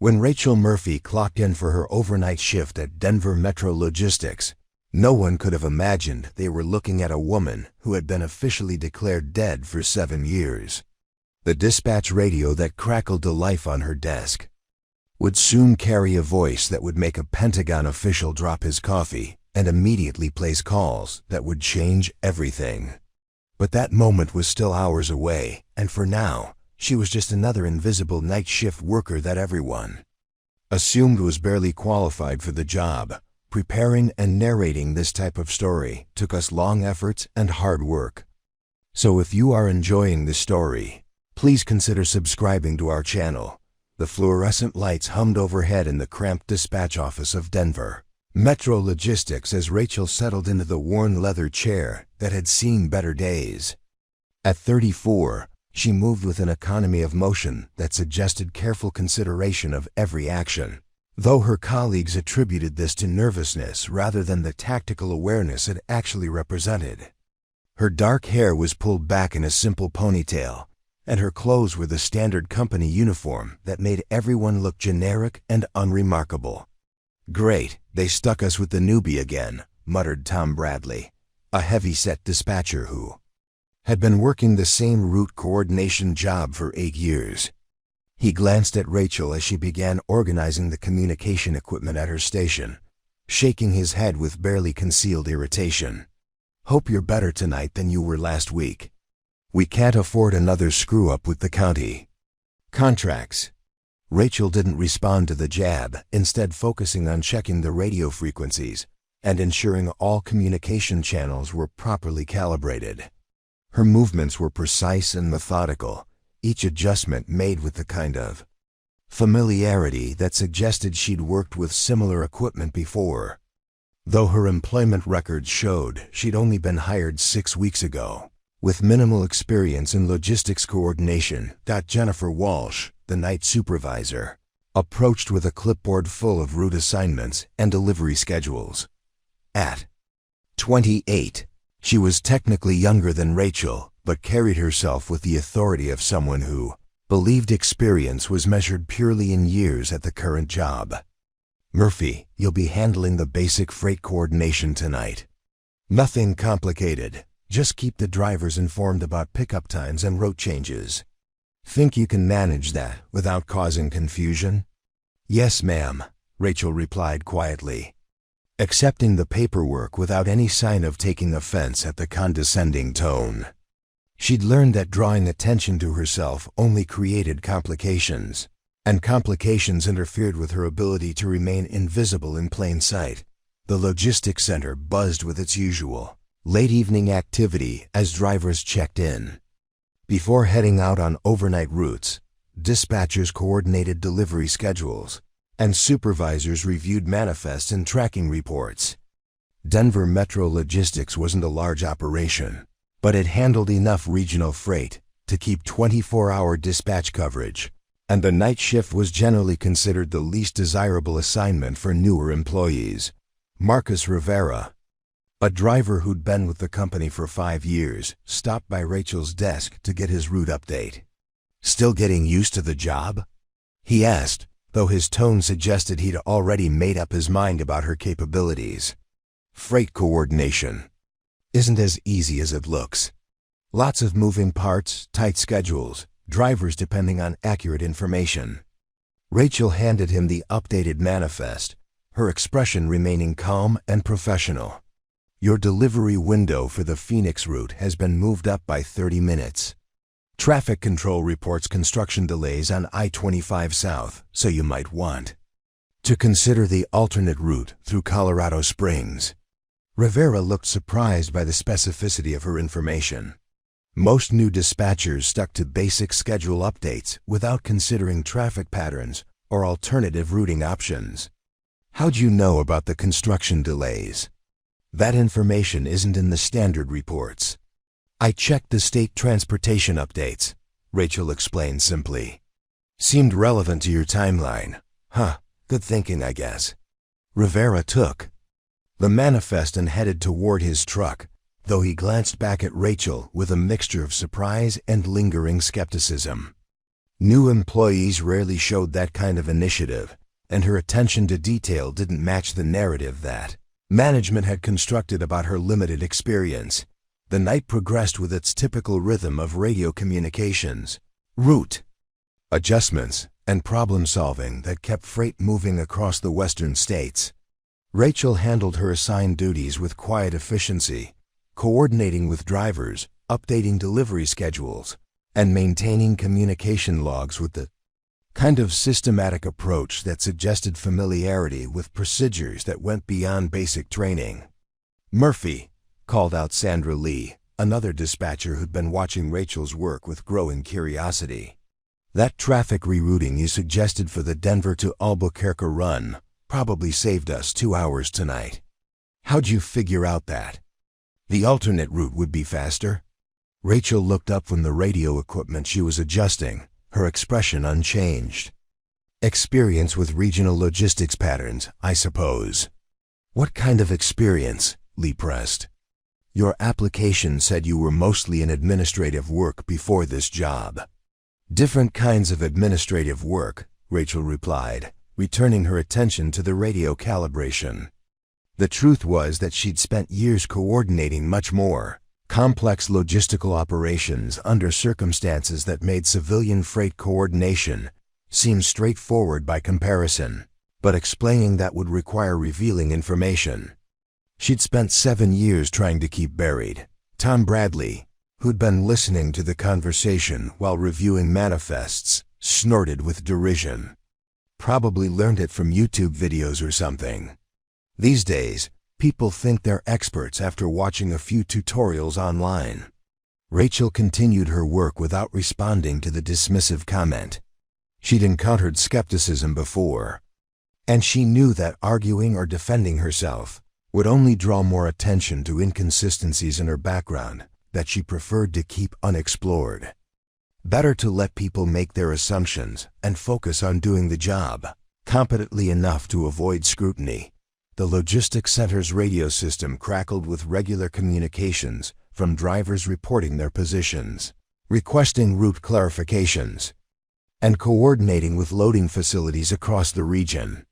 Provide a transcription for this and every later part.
When Rachel Murphy clocked in for her overnight shift at Denver Metro Logistics, no one could have imagined they were looking at a woman who had been officially declared dead for 7 years. The dispatch radio that crackled to life on her desk would soon carry a voice that would make a Pentagon official drop his coffee and immediately place calls that would change everything. But that moment was still hours away, and for now, she was just another invisible night shift worker that everyone assumed was barely qualified for the job. Preparing and narrating this type of story took us long efforts and hard work. So if you are enjoying this story, please consider subscribing to our channel. The fluorescent lights hummed overhead in the cramped dispatch office of Denver Metro Logistics as Rachel settled into the worn leather chair that had seen better days. At 34, she moved with an economy of motion that suggested careful consideration of every action, though her colleagues attributed this to nervousness rather than the tactical awareness it actually represented. Her dark hair was pulled back in a simple ponytail, and her clothes were the standard company uniform that made everyone look generic and unremarkable. "Great, they stuck us with the newbie again," muttered Tom Bradley, a heavy-set dispatcher who had been working the same route coordination job for 8 years. He glanced at Rachel as she began organizing the communication equipment at her station, shaking his head with barely concealed irritation. "Hope you're better tonight than you were last week. We can't afford another screw-up with the county contracts." Rachel didn't respond to the jab, instead focusing on checking the radio frequencies and ensuring all communication channels were properly calibrated. Her movements were precise and methodical, each adjustment made with the kind of familiarity that suggested she'd worked with similar equipment before. Though her employment records showed she'd only been hired 6 weeks ago, with minimal experience in logistics coordination, Jennifer Walsh, the night supervisor, approached with a clipboard full of route assignments and delivery schedules. At 28, she was technically younger than Rachel, but carried herself with the authority of someone who believed experience was measured purely in years at the current job. "Murphy, you'll be handling the basic freight coordination tonight. Nothing complicated. Just keep the drivers informed about pickup times and route changes. Think you can manage that without causing confusion?" "Yes, ma'am," Rachel replied quietly, accepting the paperwork without any sign of taking offense at the condescending tone. She'd learned that drawing attention to herself only created complications, and complications interfered with her ability to remain invisible in plain sight. The logistics center buzzed with its usual late evening activity as drivers checked in. Before heading out on overnight routes, dispatchers coordinated delivery schedules, and supervisors reviewed manifests and tracking reports. Denver Metro Logistics wasn't a large operation, but it handled enough regional freight to keep 24-hour dispatch coverage, and the night shift was generally considered the least desirable assignment for newer employees. Marcus Rivera, a driver who'd been with the company for 5 years, stopped by Rachel's desk to get his route update. "Still getting used to the job?" he asked, though his tone suggested he'd already made up his mind about her capabilities. "Freight coordination isn't as easy as it looks. Lots of moving parts, tight schedules, drivers depending on accurate information." Rachel handed him the updated manifest, her expression remaining calm and professional. "Your delivery window for the Phoenix route has been moved up by 30 minutes. Traffic control reports construction delays on I-25 South, so you might want to consider the alternate route through Colorado Springs." Rivera looked surprised by the specificity of her information. Most new dispatchers stuck to basic schedule updates without considering traffic patterns or alternative routing options. "How'd you know about the construction delays?" "That information isn't in the standard reports. I checked the state transportation updates," Rachel explained simply. "Seemed relevant to your timeline." "Huh, good thinking, I guess." Rivera took the manifest and headed toward his truck, though he glanced back at Rachel with a mixture of surprise and lingering skepticism. New employees rarely showed that kind of initiative, and her attention to detail didn't match the narrative that management had constructed about her limited experience. The night progressed with its typical rhythm of radio communications, route adjustments, and problem-solving that kept freight moving across the western states. Rachel handled her assigned duties with quiet efficiency, coordinating with drivers, updating delivery schedules, and maintaining communication logs with the kind of systematic approach that suggested familiarity with procedures that went beyond basic training. "Murphy," called out Sandra Lee, another dispatcher who'd been watching Rachel's work with growing curiosity. "That traffic rerouting you suggested for the Denver to Albuquerque run probably saved us 2 hours tonight. How'd you figure out that? The alternate route would be faster?" Rachel looked up from the radio equipment she was adjusting, her expression unchanged. "Experience with regional logistics patterns, I suppose." "What kind of experience?" Lee pressed. "Your application said you were mostly in administrative work before this job." "Different kinds of administrative work," Rachel replied, returning her attention to the radio calibration. The truth was that she'd spent years coordinating much more complex logistical operations under circumstances that made civilian freight coordination seem straightforward by comparison, but explaining that would require revealing information. She'd spent 7 years trying to keep buried. Tom Bradley, who'd been listening to the conversation while reviewing manifests, snorted with derision. "Probably learned it from YouTube videos or something. These days, people think they're experts after watching a few tutorials online." Rachel continued her work without responding to the dismissive comment. She'd encountered skepticism before, and she knew that arguing or defending herself would only draw more attention to inconsistencies in her background that she preferred to keep unexplored. Better to let people make their assumptions and focus on doing the job competently enough to avoid scrutiny. The logistics center's radio system crackled with regular communications from drivers reporting their positions, requesting route clarifications, and coordinating with loading facilities across the region.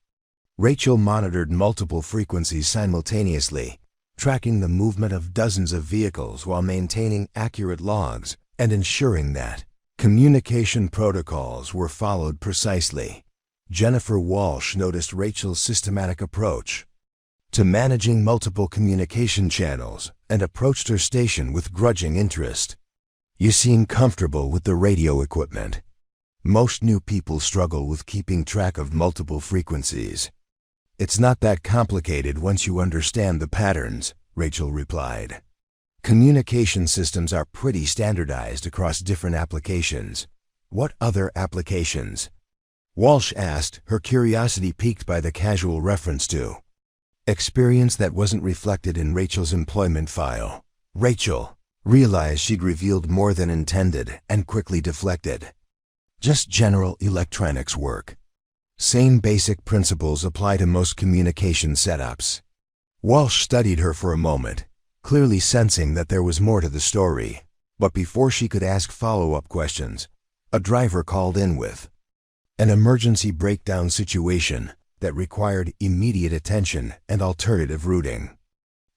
Rachel monitored multiple frequencies simultaneously, tracking the movement of dozens of vehicles while maintaining accurate logs and ensuring that communication protocols were followed precisely. Jennifer Walsh noticed Rachel's systematic approach to managing multiple communication channels and approached her station with grudging interest. "You seem comfortable with the radio equipment. Most new people struggle with keeping track of multiple frequencies." "It's not that complicated once you understand the patterns," Rachel replied. "Communication systems are pretty standardized across different applications." "What other applications?" Walsh asked, her curiosity piqued by the casual reference to experience that wasn't reflected in Rachel's employment file. Rachel realized she'd revealed more than intended and quickly deflected. "Just general electronics work. Same basic principles apply to most communication setups." Walsh studied her for a moment, clearly sensing that there was more to the story. But before she could ask follow-up questions, a driver called in with an emergency breakdown situation that required immediate attention and alternative routing.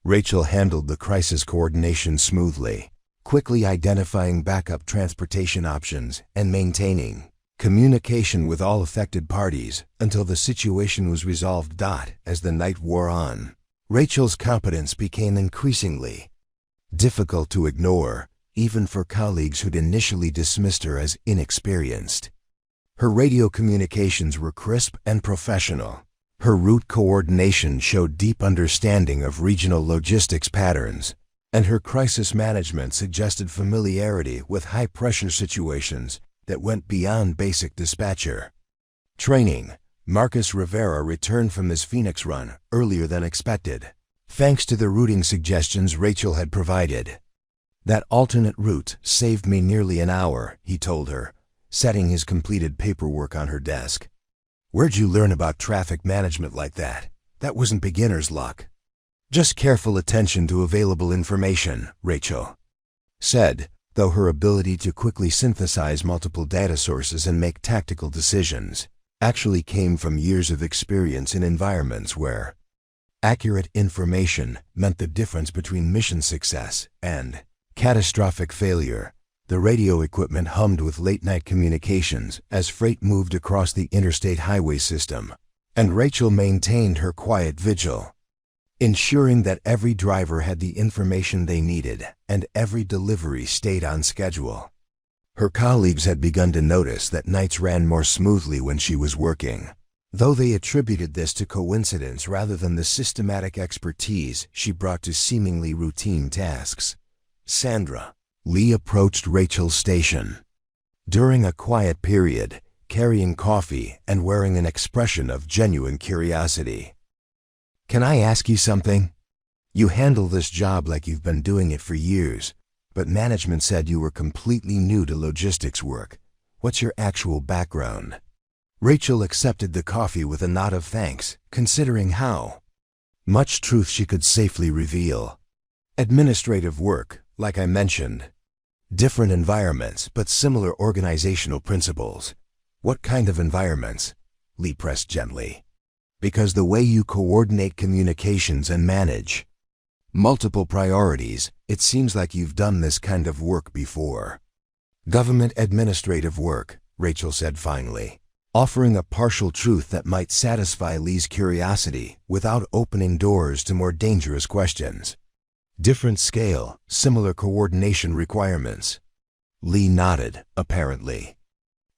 Rachel handled the crisis coordination smoothly, quickly identifying backup transportation options and maintaining communication with all affected parties until the situation was resolved. As the night wore on, Rachel's competence became increasingly difficult to ignore, even for colleagues who'd initially dismissed her as inexperienced. Her radio communications were crisp and professional. Her route coordination showed deep understanding of regional logistics patterns, and her crisis management suggested familiarity with high-pressure situations that went beyond basic dispatcher training. Marcus Rivera returned from his Phoenix run earlier than expected, thanks to the routing suggestions Rachel had provided. "That alternate route saved me nearly an hour," he told her, setting his completed paperwork on her desk. "Where'd you learn about traffic management like that? That wasn't beginner's luck." "Just careful attention to available information," Rachel said, though her ability to quickly synthesize multiple data sources and make tactical decisions actually came from years of experience in environments where accurate information meant the difference between mission success and catastrophic failure. The radio equipment hummed with late-night communications as freight moved across the interstate highway system, and Rachel maintained her quiet vigil, ensuring that every driver had the information they needed and every delivery stayed on schedule. Her colleagues had begun to notice that nights ran more smoothly when she was working, though they attributed this to coincidence rather than the systematic expertise she brought to seemingly routine tasks. Sandra Lee approached Rachel's station during a quiet period, carrying coffee and wearing an expression of genuine curiosity. "Can I ask you something? You handle this job like you've been doing it for years, but management said you were completely new to logistics work. What's your actual background?" Rachel accepted the coffee with a nod of thanks, considering how much truth she could safely reveal. "Administrative work, like I mentioned. Different environments, but similar organizational principles." "What kind of environments?" Lee pressed gently. "Because the way you coordinate communications and manage multiple priorities, it seems like you've done this kind of work before." "Government administrative work," Rachel said finally, offering a partial truth that might satisfy Lee's curiosity without opening doors to more dangerous questions. "Different scale, similar coordination requirements." Lee nodded, apparently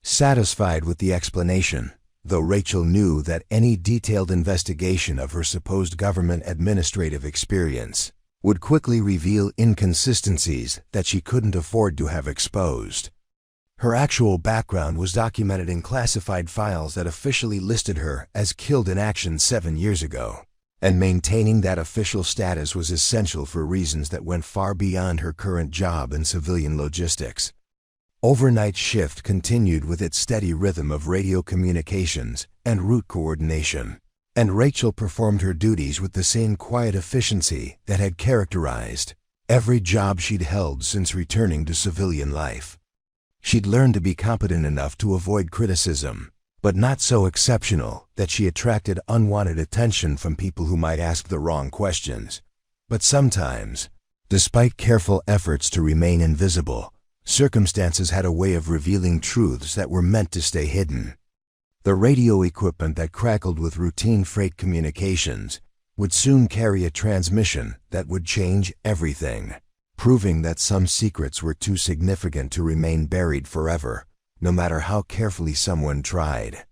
satisfied with the explanation, though Rachel knew that any detailed investigation of her supposed government administrative experience would quickly reveal inconsistencies that she couldn't afford to have exposed. Her actual background was documented in classified files that officially listed her as killed in action 7 years ago, and maintaining that official status was essential for reasons that went far beyond her current job in civilian logistics. Overnight shift continued with its steady rhythm of radio communications and route coordination, and Rachel performed her duties with the same quiet efficiency that had characterized every job she'd held since returning to civilian life. She'd learned to be competent enough to avoid criticism, but not so exceptional that she attracted unwanted attention from people who might ask the wrong questions. But sometimes, despite careful efforts to remain invisible, circumstances had a way of revealing truths that were meant to stay hidden. The radio equipment that crackled with routine freight communications would soon carry a transmission that would change everything, proving that some secrets were too significant to remain buried forever, no matter how carefully someone tried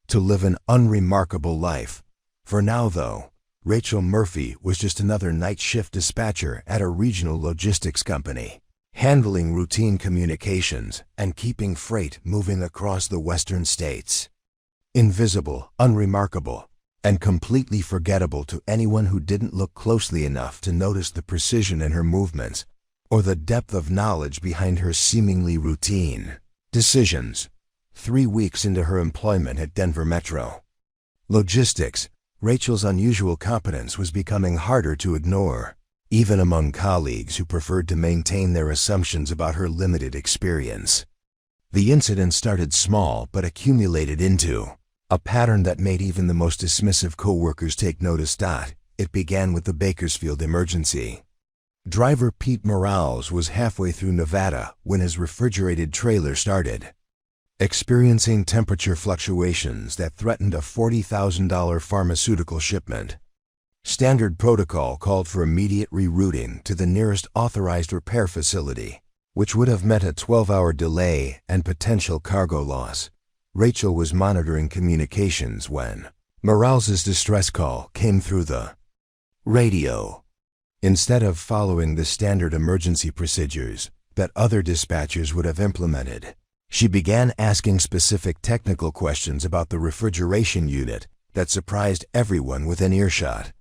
to live an unremarkable life. For now, though, Rachel Murphy was just another night shift dispatcher at a regional logistics company, handling routine communications and keeping freight moving across the western states. Invisible, unremarkable, and completely forgettable to anyone who didn't look closely enough to notice the precision in her movements or the depth of knowledge behind her seemingly routine decisions. 3 weeks into her employment at Denver Metro Logistics, Rachel's unusual competence was becoming harder to ignore, even among colleagues who preferred to maintain their assumptions about her limited experience. The incident started small but accumulated into a pattern that made even the most dismissive co-workers take notice. It began with the Bakersfield emergency. Driver Pete Morales was halfway through Nevada when his refrigerated trailer started experiencing temperature fluctuations that threatened a $40,000 pharmaceutical shipment. Standard protocol called for immediate rerouting to the nearest authorized repair facility, which would have meant a 12-hour delay and potential cargo loss. Rachel was monitoring communications when Morales's distress call came through the radio. Instead of following the standard emergency procedures that other dispatchers would have implemented, she began asking specific technical questions about the refrigeration unit that surprised everyone within earshot.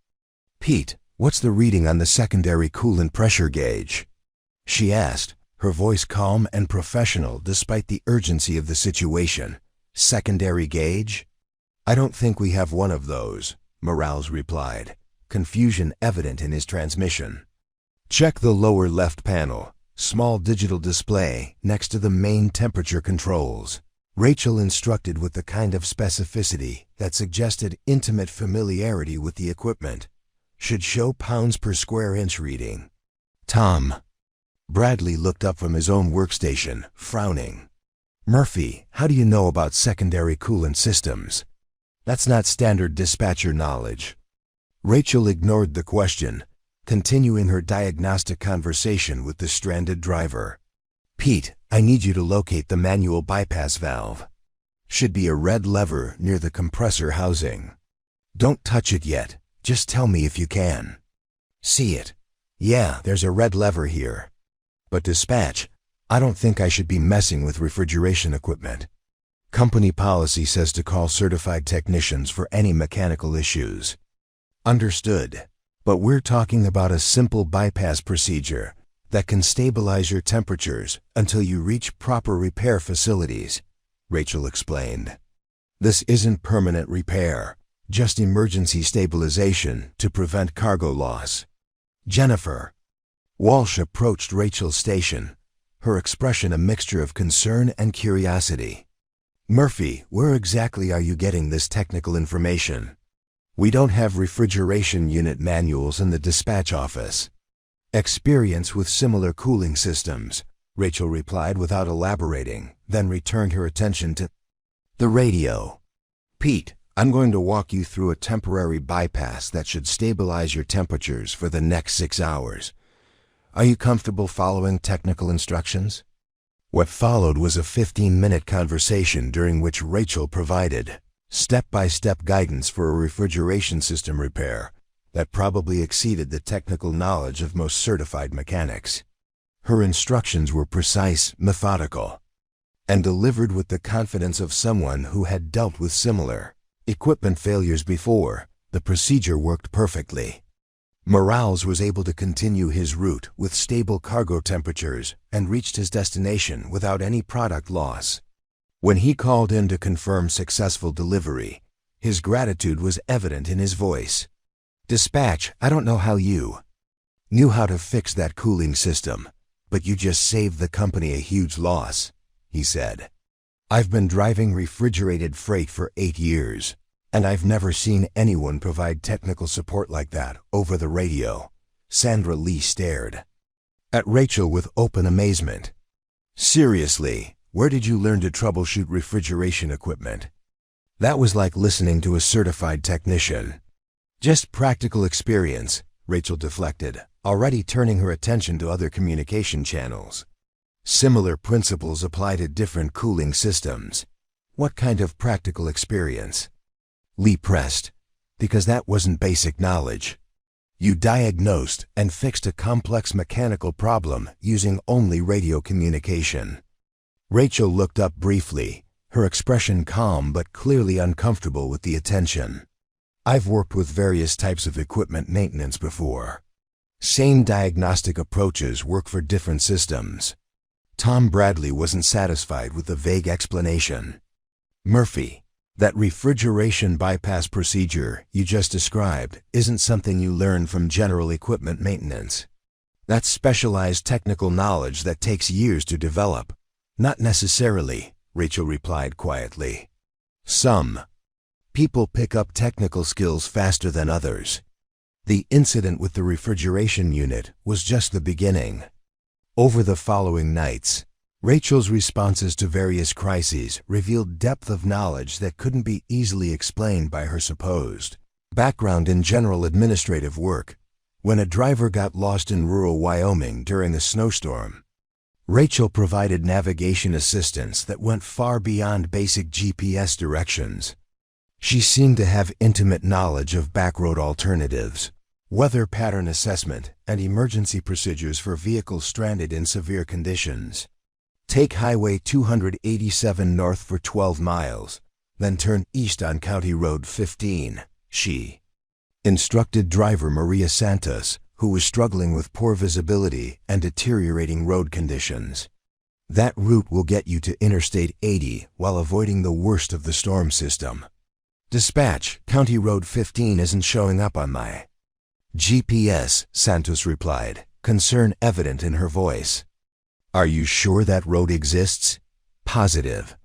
"Pete, what's the reading on the secondary coolant pressure gauge?" she asked, her voice calm and professional despite the urgency of the situation. "Secondary gauge? I don't think we have one of those," Morales replied, confusion evident in his transmission. "Check the lower left panel. small digital display next to the main temperature controls. Rachel instructed with the kind of specificity that suggested intimate familiarity with the equipment. Should show pounds per square inch reading. Tom. Bradley looked up from his own workstation, frowning. Murphy, how do you know about secondary coolant systems? That's not standard dispatcher knowledge. Rachel ignored the question, continuing her diagnostic conversation with the stranded driver. Pete, I need you to locate the manual bypass valve. Should be a red lever near the compressor housing. Don't touch it yet, just tell me if you can. See it? Yeah, there's a red lever here. But dispatch, I don't think I should be messing with refrigeration equipment. Company policy says to call certified technicians for any mechanical issues. Understood. But we're talking about a simple bypass procedure that can stabilize your temperatures until you reach proper repair facilities, Rachel explained. This isn't permanent repair, just emergency stabilization to prevent cargo loss. Jennifer. Walsh approached Rachel's station, her expression a mixture of concern and curiosity. Murphy, where exactly are you getting this technical information? We don't have refrigeration unit manuals in the dispatch office. Experience with similar cooling systems, Rachel replied without elaborating, then returned her attention to the radio. Pete, I'm going to walk you through a temporary bypass that should stabilize your temperatures for the next 6 hours. Are you comfortable following technical instructions? What followed was a 15-minute conversation during which Rachel provided step-by-step guidance for a refrigeration system repair that probably exceeded the technical knowledge of most certified mechanics. Her instructions were precise, methodical, and delivered with the confidence of someone who had dealt with similar equipment failures before. The procedure worked perfectly. Morales was able to continue his route with stable cargo temperatures and reached his destination without any product loss. When he called in to confirm successful delivery, his gratitude was evident in his voice. Dispatch, I don't know how you knew how to fix that cooling system, but you just saved the company a huge loss, he said. I've been driving refrigerated freight for 8 years. And I've never seen anyone provide technical support like that over the radio. Sandra Lee stared at Rachel with open amazement. Seriously, where did you learn to troubleshoot refrigeration equipment? That was like listening to a certified technician. Just practical experience, Rachel deflected, already turning her attention to other communication channels. Similar principles apply to different cooling systems. What kind of practical experience? Lee pressed, because that wasn't basic knowledge. You diagnosed and fixed a complex mechanical problem using only radio communication. Rachel looked up briefly, her expression calm but clearly uncomfortable with the attention. I've worked with various types of equipment maintenance before. Same diagnostic approaches work for different systems. Tom Bradley wasn't satisfied with the vague explanation. Murphy, that refrigeration bypass procedure you just described isn't something you learn from general equipment maintenance. That's specialized technical knowledge that takes years to develop. Not necessarily, Rachel replied quietly. Some people pick up technical skills faster than others. The incident with the refrigeration unit was just the beginning. Over the following nights, Rachel's responses to various crises revealed depth of knowledge that couldn't be easily explained by her supposed background in general administrative work. When a driver got lost in rural Wyoming during a snowstorm, Rachel provided navigation assistance that went far beyond basic GPS directions. She seemed to have intimate knowledge of backroad alternatives, weather pattern assessment, and emergency procedures for vehicles stranded in severe conditions. Take Highway 287 north for 12 miles, then turn east on County Road 15, she instructed driver Maria Santos, who was struggling with poor visibility and deteriorating road conditions. That route will get you to Interstate 80 while avoiding the worst of the storm system. Dispatch, County Road 15 isn't showing up on my GPS, Santos replied, concern evident in her voice. Are you sure that road exists? Positive.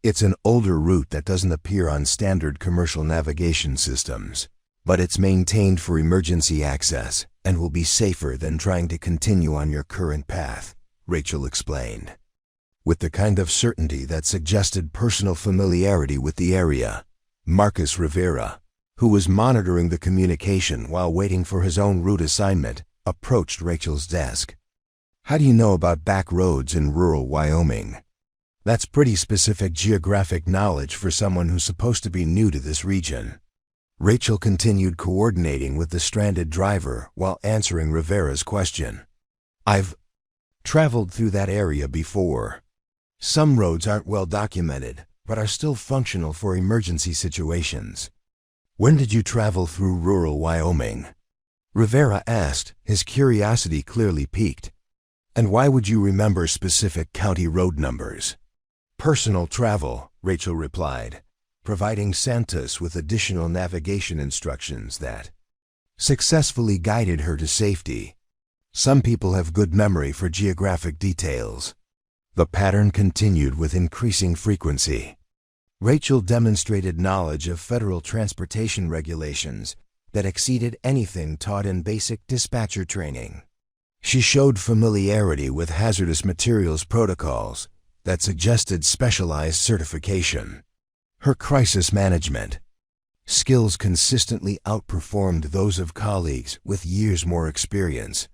It's an older route that doesn't appear on standard commercial navigation systems, but it's maintained for emergency access and will be safer than trying to continue on your current path, Rachel explained, with the kind of certainty that suggested personal familiarity with the area. Marcus Rivera, who was monitoring the communication while waiting for his own route assignment, approached Rachel's desk. How do you know about back roads in rural Wyoming? That's pretty specific geographic knowledge for someone who's supposed to be new to this region. Rachel continued coordinating with the stranded driver while answering Rivera's question. I've traveled through that area before. Some roads aren't well documented, but are still functional for emergency situations. When did you travel through rural Wyoming? Rivera asked, his curiosity clearly piqued. And why would you remember specific county road numbers? Personal travel, Rachel replied, providing Santos with additional navigation instructions that successfully guided her to safety. Some people have good memory for geographic details. The pattern continued with increasing frequency. Rachel demonstrated knowledge of federal transportation regulations that exceeded anything taught in basic dispatcher training. She showed familiarity with hazardous materials protocols that suggested specialized certification. Her crisis management skills consistently outperformed those of colleagues with years more experience.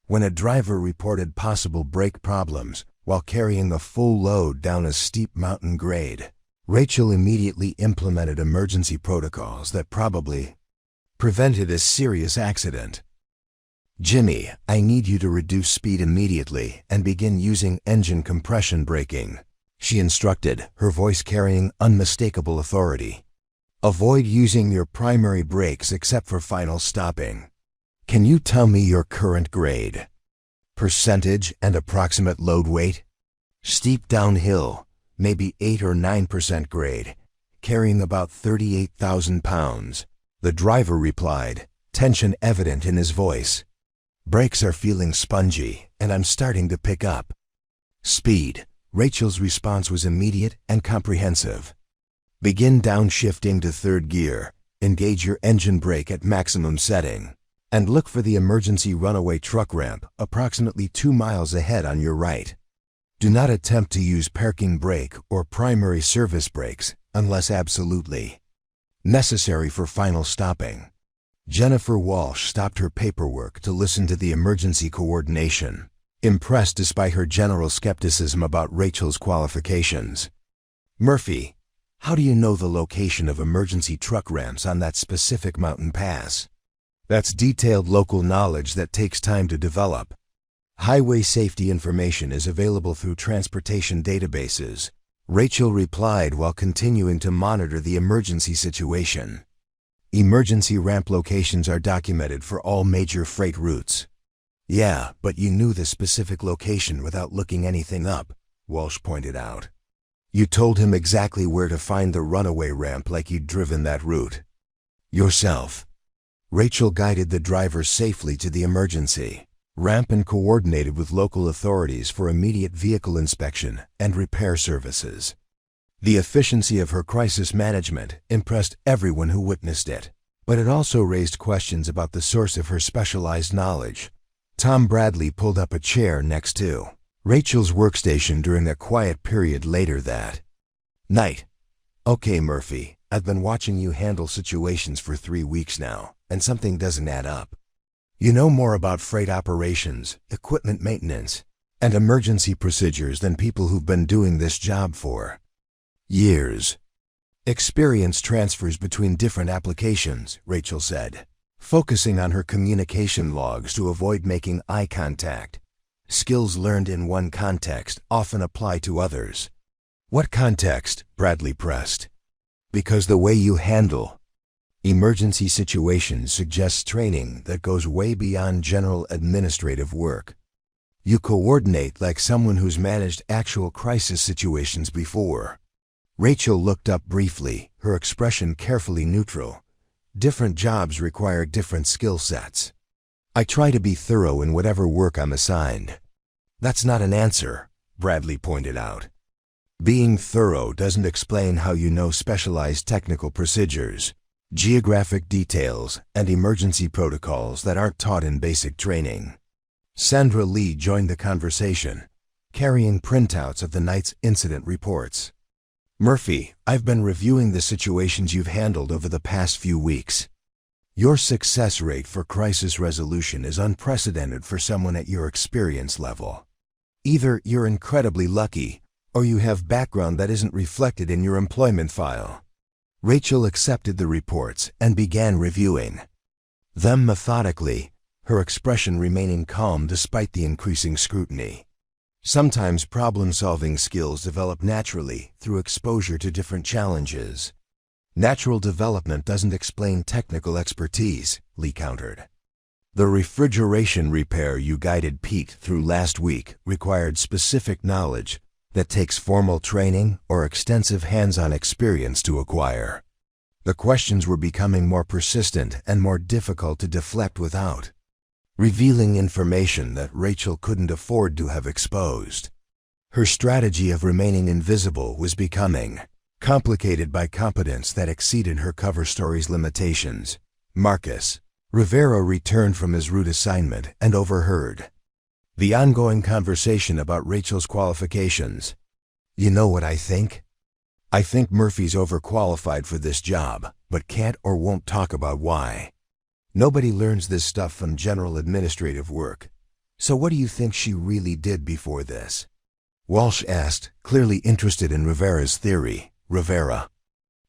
When a driver reported possible brake problems while carrying a full load down a steep mountain grade, Rachel immediately implemented emergency protocols that probably prevented a serious accident. Jimmy, I need you to reduce speed immediately and begin using engine compression braking, she instructed, her voice carrying unmistakable authority. Avoid using your primary brakes except for final stopping. Can you tell me your current grade, percentage, and approximate load weight? Steep downhill, maybe 8 or 9% grade, carrying about 38,000 pounds. The driver replied, tension evident in his voice. Brakes are feeling spongy, and I'm starting to pick up. Speed. Rachel's response was immediate and comprehensive. Begin downshifting to third gear, engage your engine brake at maximum setting, and look for the emergency runaway truck ramp approximately 2 miles ahead on your right. Do not attempt to use parking brake or primary service brakes unless absolutely necessary for final stopping. Jennifer Walsh stopped her paperwork to listen to the emergency coordination, impressed despite her general skepticism about Rachel's qualifications. Murphy, how do you know the location of emergency truck ramps on that specific mountain pass? That's detailed local knowledge that takes time to develop. Highway safety information is available through transportation databases, Rachel replied while continuing to monitor the emergency situation. Emergency ramp locations are documented for all major freight routes. Yeah, but you knew the specific location without looking anything up, Walsh pointed out. You told him exactly where to find the runaway ramp like you'd driven that route yourself. Rachel guided the driver safely to the emergency ramp and coordinated with local authorities for immediate vehicle inspection and repair services. The efficiency of her crisis management impressed everyone who witnessed it, but it also raised questions about the source of her specialized knowledge. Tom Bradley pulled up a chair next to Rachel's workstation during a quiet period later that night. Okay, Murphy, I've been watching you handle situations for 3 weeks now, and something doesn't add up. You know more about freight operations, equipment maintenance, and emergency procedures than people who've been doing this job for years. Experience transfers between different applications, Rachel said, focusing on her communication logs to avoid making eye contact. Skills learned in one context often apply to others. What context? Bradley pressed. Because the way you handle emergency situations suggests training that goes way beyond general administrative work. You coordinate like someone who's managed actual crisis situations before. Rachel looked up briefly, her expression carefully neutral. Different jobs require different skill sets. I try to be thorough in whatever work I'm assigned. That's not an answer, Bradley pointed out. Being thorough doesn't explain how you know specialized technical procedures, geographic details, and emergency protocols that aren't taught in basic training. Sandra Lee joined the conversation, carrying printouts of the night's incident reports. Murphy, I've been reviewing the situations you've handled over the past few weeks. Your success rate for crisis resolution is unprecedented for someone at your experience level. Either you're incredibly lucky, or you have background that isn't reflected in your employment file. Rachel accepted the reports and began reviewing them methodically, her expression remaining calm despite the increasing scrutiny. Sometimes problem-solving skills develop naturally through exposure to different challenges. Natural development doesn't explain technical expertise, Lee countered. The refrigeration repair you guided Pete through last week required specific knowledge that takes formal training or extensive hands-on experience to acquire. The questions were becoming more persistent and more difficult to deflect without revealing information that Rachel couldn't afford to have exposed. Her strategy of remaining invisible was becoming complicated by competence that exceeded her cover story's limitations. Marcus Rivera returned from his route assignment and overheard the ongoing conversation about Rachel's qualifications. You know what I think? I think Murphy's overqualified for this job, but can't or won't talk about why. Nobody learns this stuff from general administrative work. So what do you think she really did before this? Walsh asked, clearly interested in Rivera's theory. Rivera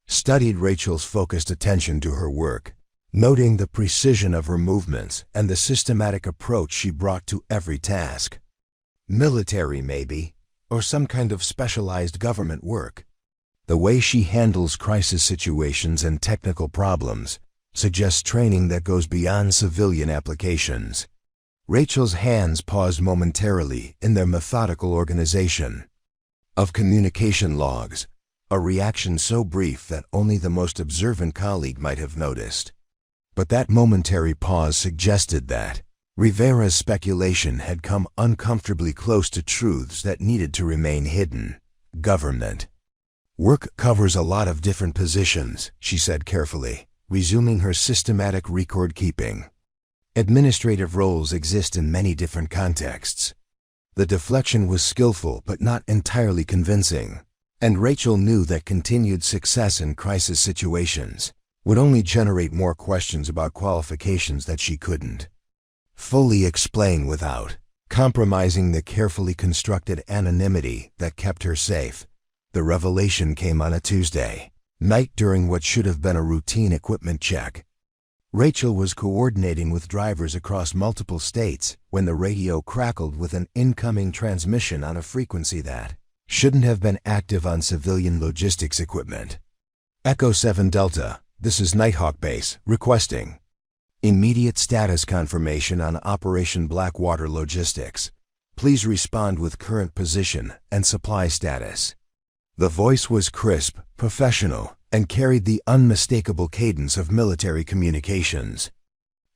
studied Rachel's focused attention to her work, noting the precision of her movements and the systematic approach she brought to every task. Military, maybe, or some kind of specialized government work. The way she handles crisis situations and technical problems suggests training that goes beyond civilian applications. Rachel's hands paused momentarily in their methodical organization of communication logs, a reaction so brief that only the most observant colleague might have noticed. But that momentary pause suggested that Rivera's speculation had come uncomfortably close to truths that needed to remain hidden. Government work covers a lot of different positions, she said carefully, resuming her systematic record-keeping. Administrative roles exist in many different contexts. The deflection was skillful but not entirely convincing, and Rachel knew that continued success in crisis situations would only generate more questions about qualifications that she couldn't fully explain without compromising the carefully constructed anonymity that kept her safe. The revelation came on a Tuesday night during what should have been a routine equipment check. Rachel was coordinating with drivers across multiple states when the radio crackled with an incoming transmission on a frequency that shouldn't have been active on civilian logistics equipment. Echo 7 Delta, this is Nighthawk Base, requesting immediate status confirmation on Operation Blackwater Logistics. Please respond with current position and supply status. The voice was crisp, professional, and carried the unmistakable cadence of military communications.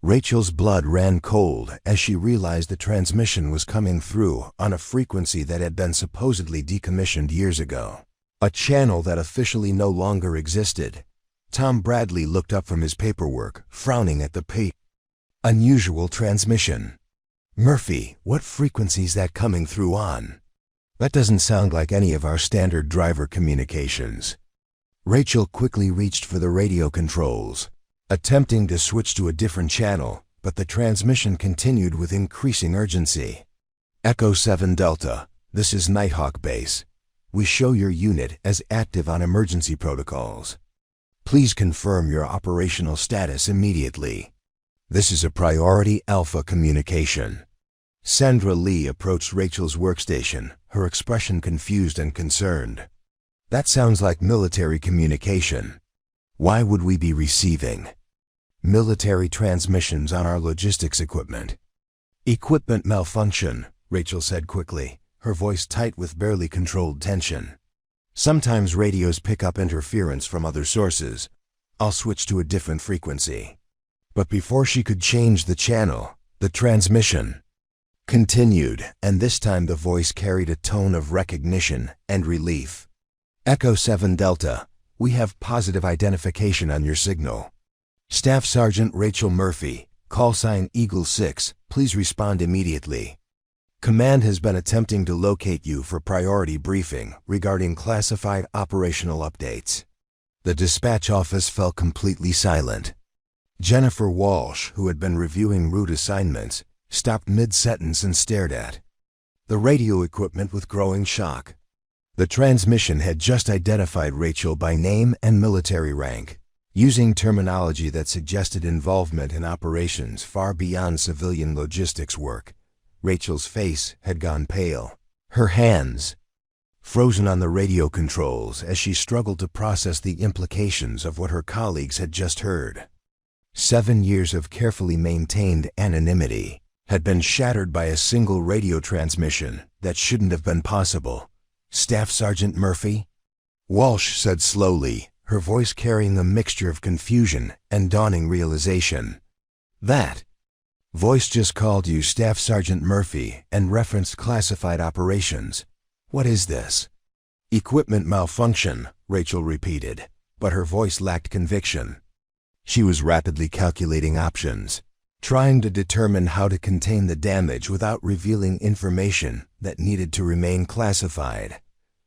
Rachel's blood ran cold as she realized the transmission was coming through on a frequency that had been supposedly decommissioned years ago, a channel that officially no longer existed. Tom Bradley looked up from his paperwork, frowning at the unusual transmission. Murphy, what frequency's that coming through on? That doesn't sound like any of our standard driver communications. Rachel quickly reached for the radio controls, attempting to switch to a different channel, but the transmission continued with increasing urgency. Echo 7 Delta, this is Nighthawk Base. We show your unit as active on emergency protocols. Please confirm your operational status immediately. This is a priority alpha communication. Sandra Lee approached Rachel's workstation, her expression confused and concerned. That sounds like military communication. Why would we be receiving military transmissions on our logistics equipment? Equipment malfunction, Rachel said quickly, her voice tight with barely controlled tension. Sometimes radios pick up interference from other sources. I'll switch to a different frequency. But before she could change the channel, the transmission Continued, and this time the voice carried a tone of recognition and relief. Echo 7 Delta, we have positive identification on your signal. Staff Sergeant Rachel Murphy, call sign Eagle 6, please respond immediately. Command has been attempting to locate you for priority briefing regarding classified operational updates. The dispatch office fell completely silent. Jennifer Walsh, who had been reviewing route assignments, stopped mid-sentence and stared at the radio equipment with growing shock. The transmission had just identified Rachel by name and military rank, using terminology that suggested involvement in operations far beyond civilian logistics work. Rachel's face had gone pale, her hands frozen on the radio controls as she struggled to process the implications of what her colleagues had just heard. 7 years of carefully maintained anonymity had been shattered by a single radio transmission that shouldn't have been possible. Staff Sergeant Murphy? Walsh said slowly, her voice carrying a mixture of confusion and dawning realization. That voice just called you Staff Sergeant Murphy and referenced classified operations. What is this? Equipment malfunction, Rachel repeated, but her voice lacked conviction. She was rapidly calculating options, trying to determine how to contain the damage without revealing information that needed to remain classified.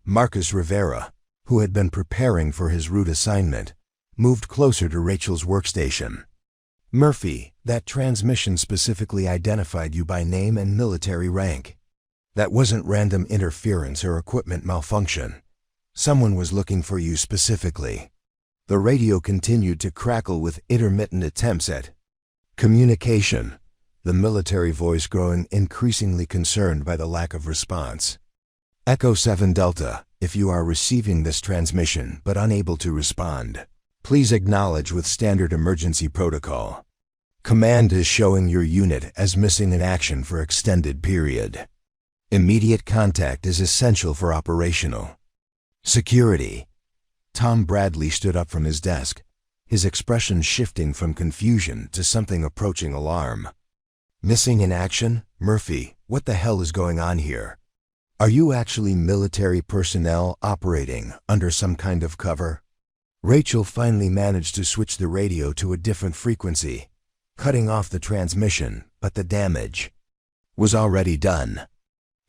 Marcus Rivera, who had been preparing for his route assignment, moved closer to Rachel's workstation. Murphy, that transmission specifically identified you by name and military rank. That wasn't random interference or equipment malfunction. Someone was looking for you specifically. The radio continued to crackle with intermittent attempts at communication, the military voice growing increasingly concerned by the lack of response. Echo 7 Delta, if you are receiving this transmission but unable to respond, please acknowledge with standard emergency protocol. Command is showing your unit as missing in action for extended period. Immediate contact is essential for operational security. Tom Bradley stood up from his desk, his expression shifting from confusion to something approaching alarm. Missing in action? Murphy, what the hell is going on here? Are you actually military personnel operating under some kind of cover? Rachel finally managed to switch the radio to a different frequency, cutting off the transmission, but the damage was already done.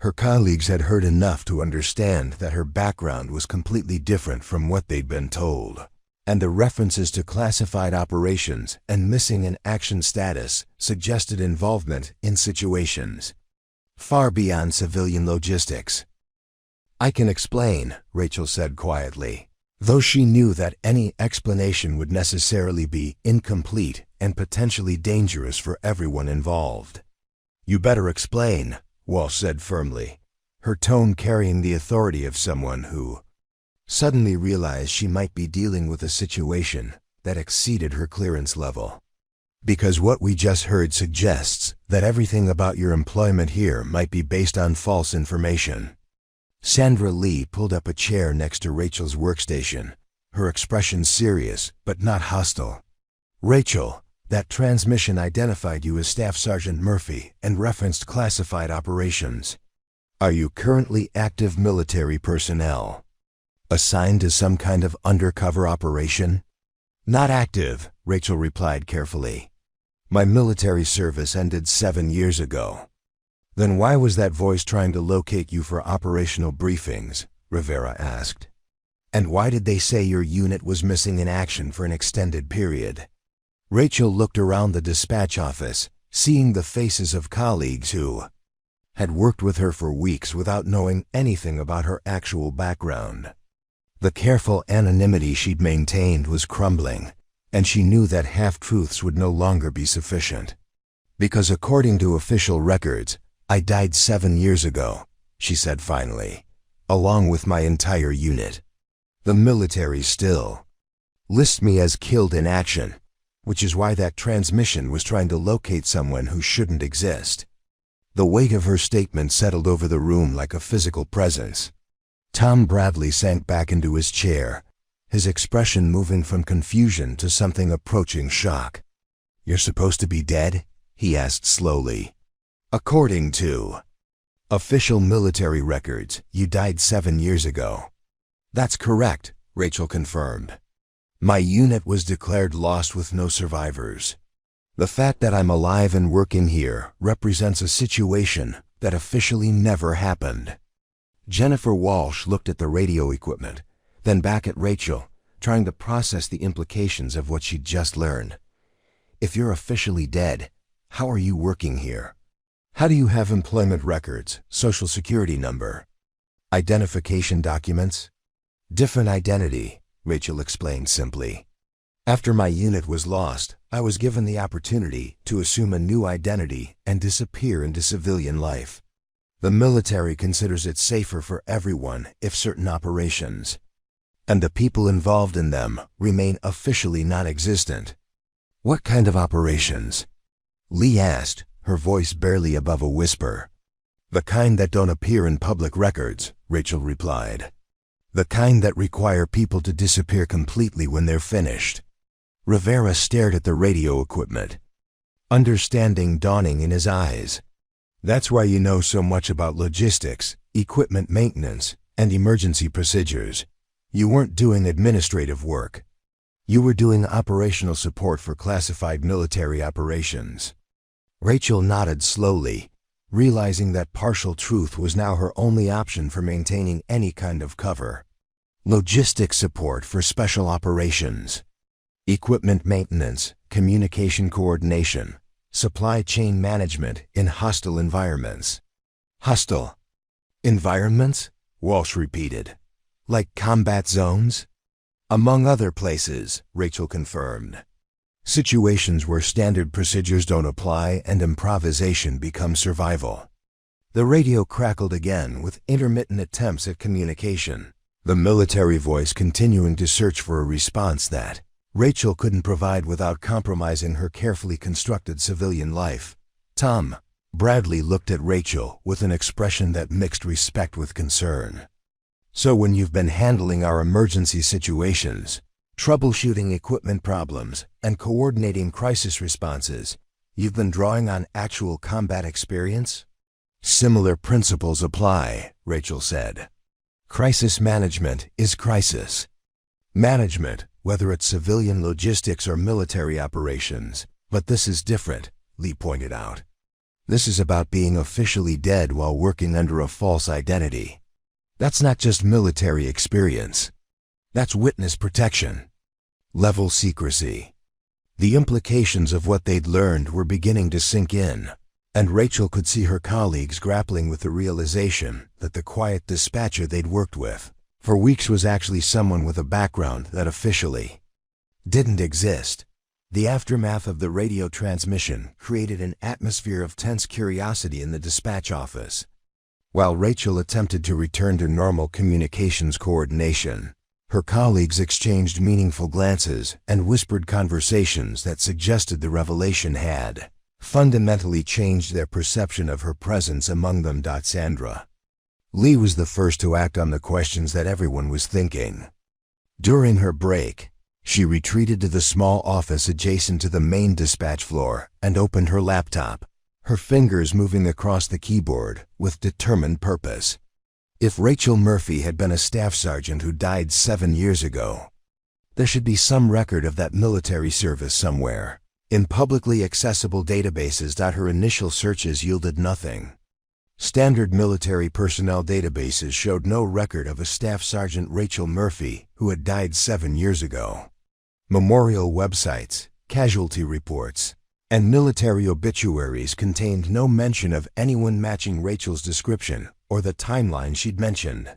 Her colleagues had heard enough to understand that her background was completely different from what they'd been told, and the references to classified operations and missing in action status suggested involvement in situations far beyond civilian logistics. I can explain, Rachel said quietly, though she knew that any explanation would necessarily be incomplete and potentially dangerous for everyone involved. You better explain, Walsh said firmly, her tone carrying the authority of someone who suddenly realized she might be dealing with a situation that exceeded her clearance level. Because what we just heard suggests that everything about your employment here might be based on false information. Sandra Lee pulled up a chair next to Rachel's workstation, her expression serious but not hostile. Rachel, that transmission identified you as Staff Sergeant Murphy and referenced classified operations. Are you currently active military personnel? Assigned to some kind of undercover operation? Not active, Rachel replied carefully. My military service ended 7 years ago. Then why was that voice trying to locate you for operational briefings? Rivera asked. And why did they say your unit was missing in action for an extended period? Rachel looked around the dispatch office, seeing the faces of colleagues who had worked with her for weeks without knowing anything about her actual background. The careful anonymity she'd maintained was crumbling, and she knew that half-truths would no longer be sufficient. Because according to official records, I died 7 years ago, she said finally, along with my entire unit. The military still lists me as killed in action, which is why that transmission was trying to locate someone who shouldn't exist. The weight of her statement settled over the room like a physical presence. Tom Bradley sank back into his chair, his expression moving from confusion to something approaching shock. You're supposed to be dead? He asked slowly. According to official military records, you died 7 years ago. That's correct, Rachel confirmed. My unit was declared lost with no survivors. The fact that I'm alive and working here represents a situation that officially never happened. Jennifer Walsh looked at the radio equipment, then back at Rachel, trying to process the implications of what she'd just learned. If you're officially dead, how are you working here? How do you have employment records, social security number, identification documents? Different identity, Rachel explained simply. After my unit was lost, I was given the opportunity to assume a new identity and disappear into civilian life. The military considers it safer for everyone if certain operations, and the people involved in them, remain officially non-existent. What kind of operations? Lee asked, her voice barely above a whisper. The kind that don't appear in public records, Rachel replied. The kind that require people to disappear completely when they're finished. Rivera stared at the radio equipment, understanding dawning in his eyes. That's why you know so much about logistics, equipment maintenance, and emergency procedures. You weren't doing administrative work. You were doing operational support for classified military operations. Rachel nodded slowly, realizing that partial truth was now her only option for maintaining any kind of cover. Logistics support for special operations. Equipment maintenance, communication coordination, supply chain management in hostile environments. Hostile environments? Walsh repeated. Like combat zones? Among other places, Rachel confirmed. Situations where standard procedures don't apply and improvisation becomes survival. The radio crackled again with intermittent attempts at communication, the military voice continuing to search for a response that Rachel couldn't provide without compromising her carefully constructed civilian life. Tom. Bradley looked at Rachel with an expression that mixed respect with concern. So when you've been handling our emergency situations, troubleshooting equipment problems, and coordinating crisis responses, you've been drawing on actual combat experience? Similar principles apply, Rachel said. Crisis management is crisis management, whether it's civilian logistics or military operations. But this is different, Lee pointed out. This is about being officially dead while working under a false identity. That's not just military experience. That's witness protection. Level secrecy. The implications of what they'd learned were beginning to sink in, and Rachel could see her colleagues grappling with the realization that the quiet dispatcher they'd worked with for weeks was actually someone with a background that officially didn't exist. The aftermath of the radio transmission created an atmosphere of tense curiosity in the dispatch office. While Rachel attempted to return to normal communications coordination, her colleagues exchanged meaningful glances and whispered conversations that suggested the revelation had fundamentally changed their perception of her presence among them. Sandra. Lee was the first to act on the questions that everyone was thinking. During her break, she retreated to the small office adjacent to the main dispatch floor and opened her laptop, her fingers moving across the keyboard with determined purpose. If Rachel Murphy had been a staff sergeant who died 7 years ago, there should be some record of that military service somewhere in publicly accessible databases. Her initial searches yielded nothing. Standard military personnel databases showed no record of a Staff Sergeant Rachel Murphy who had died 7 years ago. Memorial websites, casualty reports, and military obituaries contained no mention of anyone matching Rachel's description or the timeline she'd mentioned.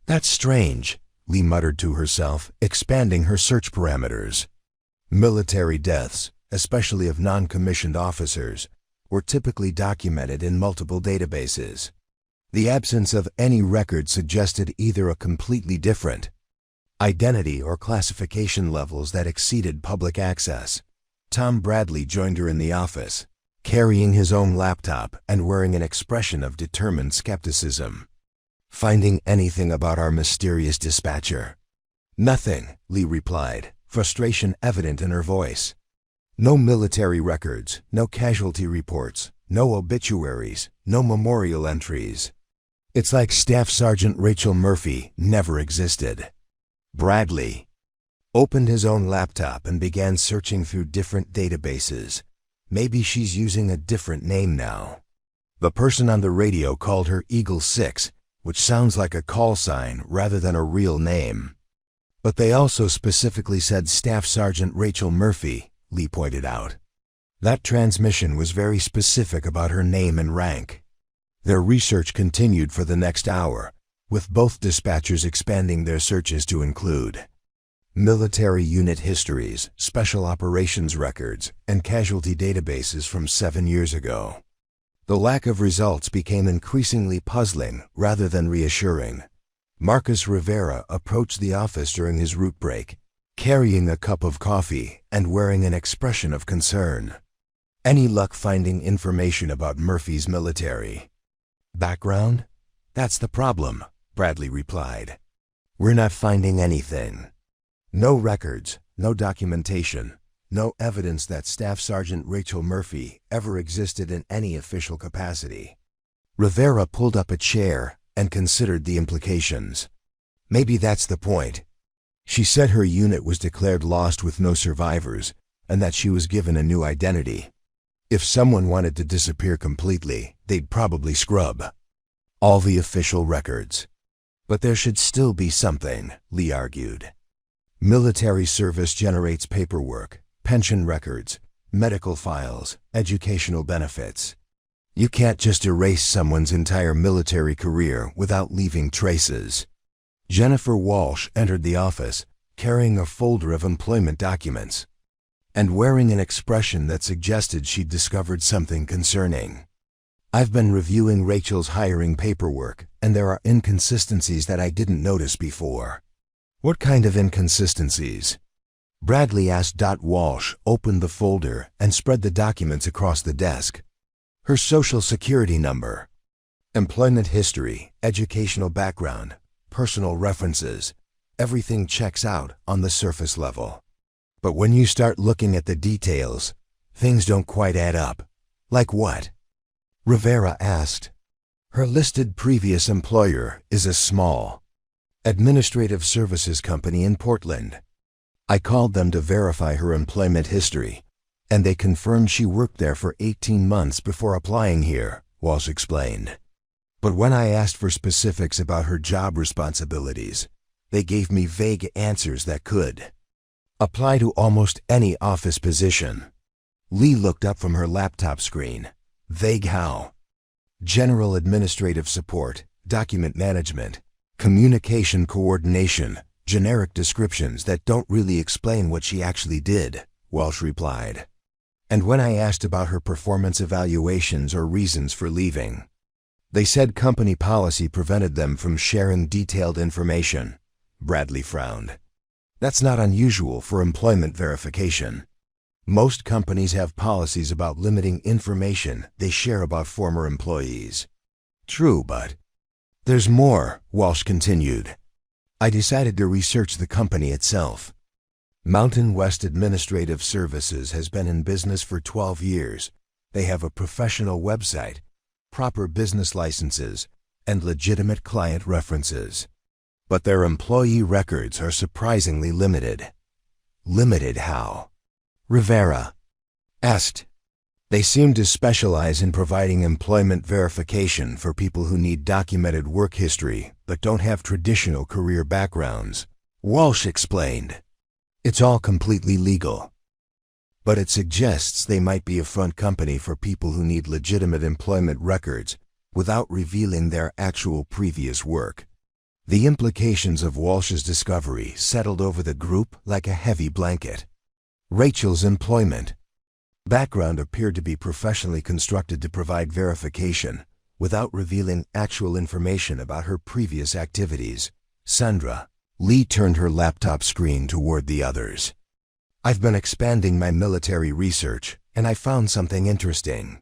That's strange, Lee muttered to herself, expanding her search parameters. Military deaths, especially of non-commissioned officers, were typically documented in multiple databases. The absence of any record suggested either a completely different identity or classification levels that exceeded public access. Tom Bradley joined her in the office, carrying his own laptop and wearing an expression of determined skepticism. Finding anything about our mysterious dispatcher? Nothing, Lee replied, frustration evident in her voice. No military records, no casualty reports, no obituaries, no memorial entries. It's like Staff Sergeant Rachel Murphy never existed. Bradley opened his own laptop and began searching through different databases. Maybe she's using a different name now. The person on the radio called her Eagle 6, which sounds like a call sign rather than a real name. But they also specifically said Staff Sergeant Rachel Murphy, Lee pointed out. That transmission was very specific about her name and rank. Their research continued for the next hour, with both dispatchers expanding their searches to include military unit histories, special operations records, and casualty databases from 7 years ago. The lack of results became increasingly puzzling rather than reassuring. Marcus Rivera approached the office during his route break, carrying a cup of coffee and wearing an expression of concern. Any luck finding information about Murphy's military background? That's the problem, Bradley replied. We're not finding anything. No records, no documentation, no evidence that Staff Sergeant Rachel Murphy ever existed in any official capacity. Rivera pulled up a chair and considered the implications. Maybe that's the point. She said her unit was declared lost with no survivors and that she was given a new identity. If someone wanted to disappear completely, they'd probably scrub all the official records. But there should still be something, Lee argued. Military service generates paperwork, pension records, medical files, educational benefits. You can't just erase someone's entire military career without leaving traces. Jennifer Walsh entered the office, carrying a folder of employment documents, and wearing an expression that suggested she'd discovered something concerning. I've been reviewing Rachel's hiring paperwork, and there are inconsistencies that I didn't notice before. What kind of inconsistencies? Bradley asked. Walsh opened the folder and spread the documents across the desk. Her social security number, employment history, educational background, personal references, everything checks out on the surface level. But when you start looking at the details, things don't quite add up. Like what? Rivera asked. Her listed previous employer is a small administrative services company in Portland. I called them to verify her employment history, and they confirmed she worked there for 18 months before applying here, Walsh explained. But when I asked for specifics about her job responsibilities, they gave me vague answers that could apply to almost any office position. Lee looked up from her laptop screen. Vague how? General administrative support, document management, communication coordination, generic descriptions that don't really explain what she actually did, Walsh replied. And when I asked about her performance evaluations or reasons for leaving, they said company policy prevented them from sharing detailed information. Bradley frowned. That's not unusual for employment verification. Most companies have policies about limiting information they share about former employees. True, but there's more, Walsh continued. I decided to research the company itself. Mountain West Administrative Services has been in business for 12 years. They have a professional website, proper business licenses, and legitimate client references. But their employee records are surprisingly limited. Limited how? Rivera asked. They seem to specialize in providing employment verification for people who need documented work history but don't have traditional career backgrounds, Walsh explained. It's all completely legal. But it suggests they might be a front company for people who need legitimate employment records without revealing their actual previous work. The implications of Walsh's discovery settled over the group like a heavy blanket. Rachel's employment background appeared to be professionally constructed to provide verification without revealing actual information about her previous activities. Sandra. Lee turned her laptop screen toward the others. I've been expanding my military research, and I found something interesting.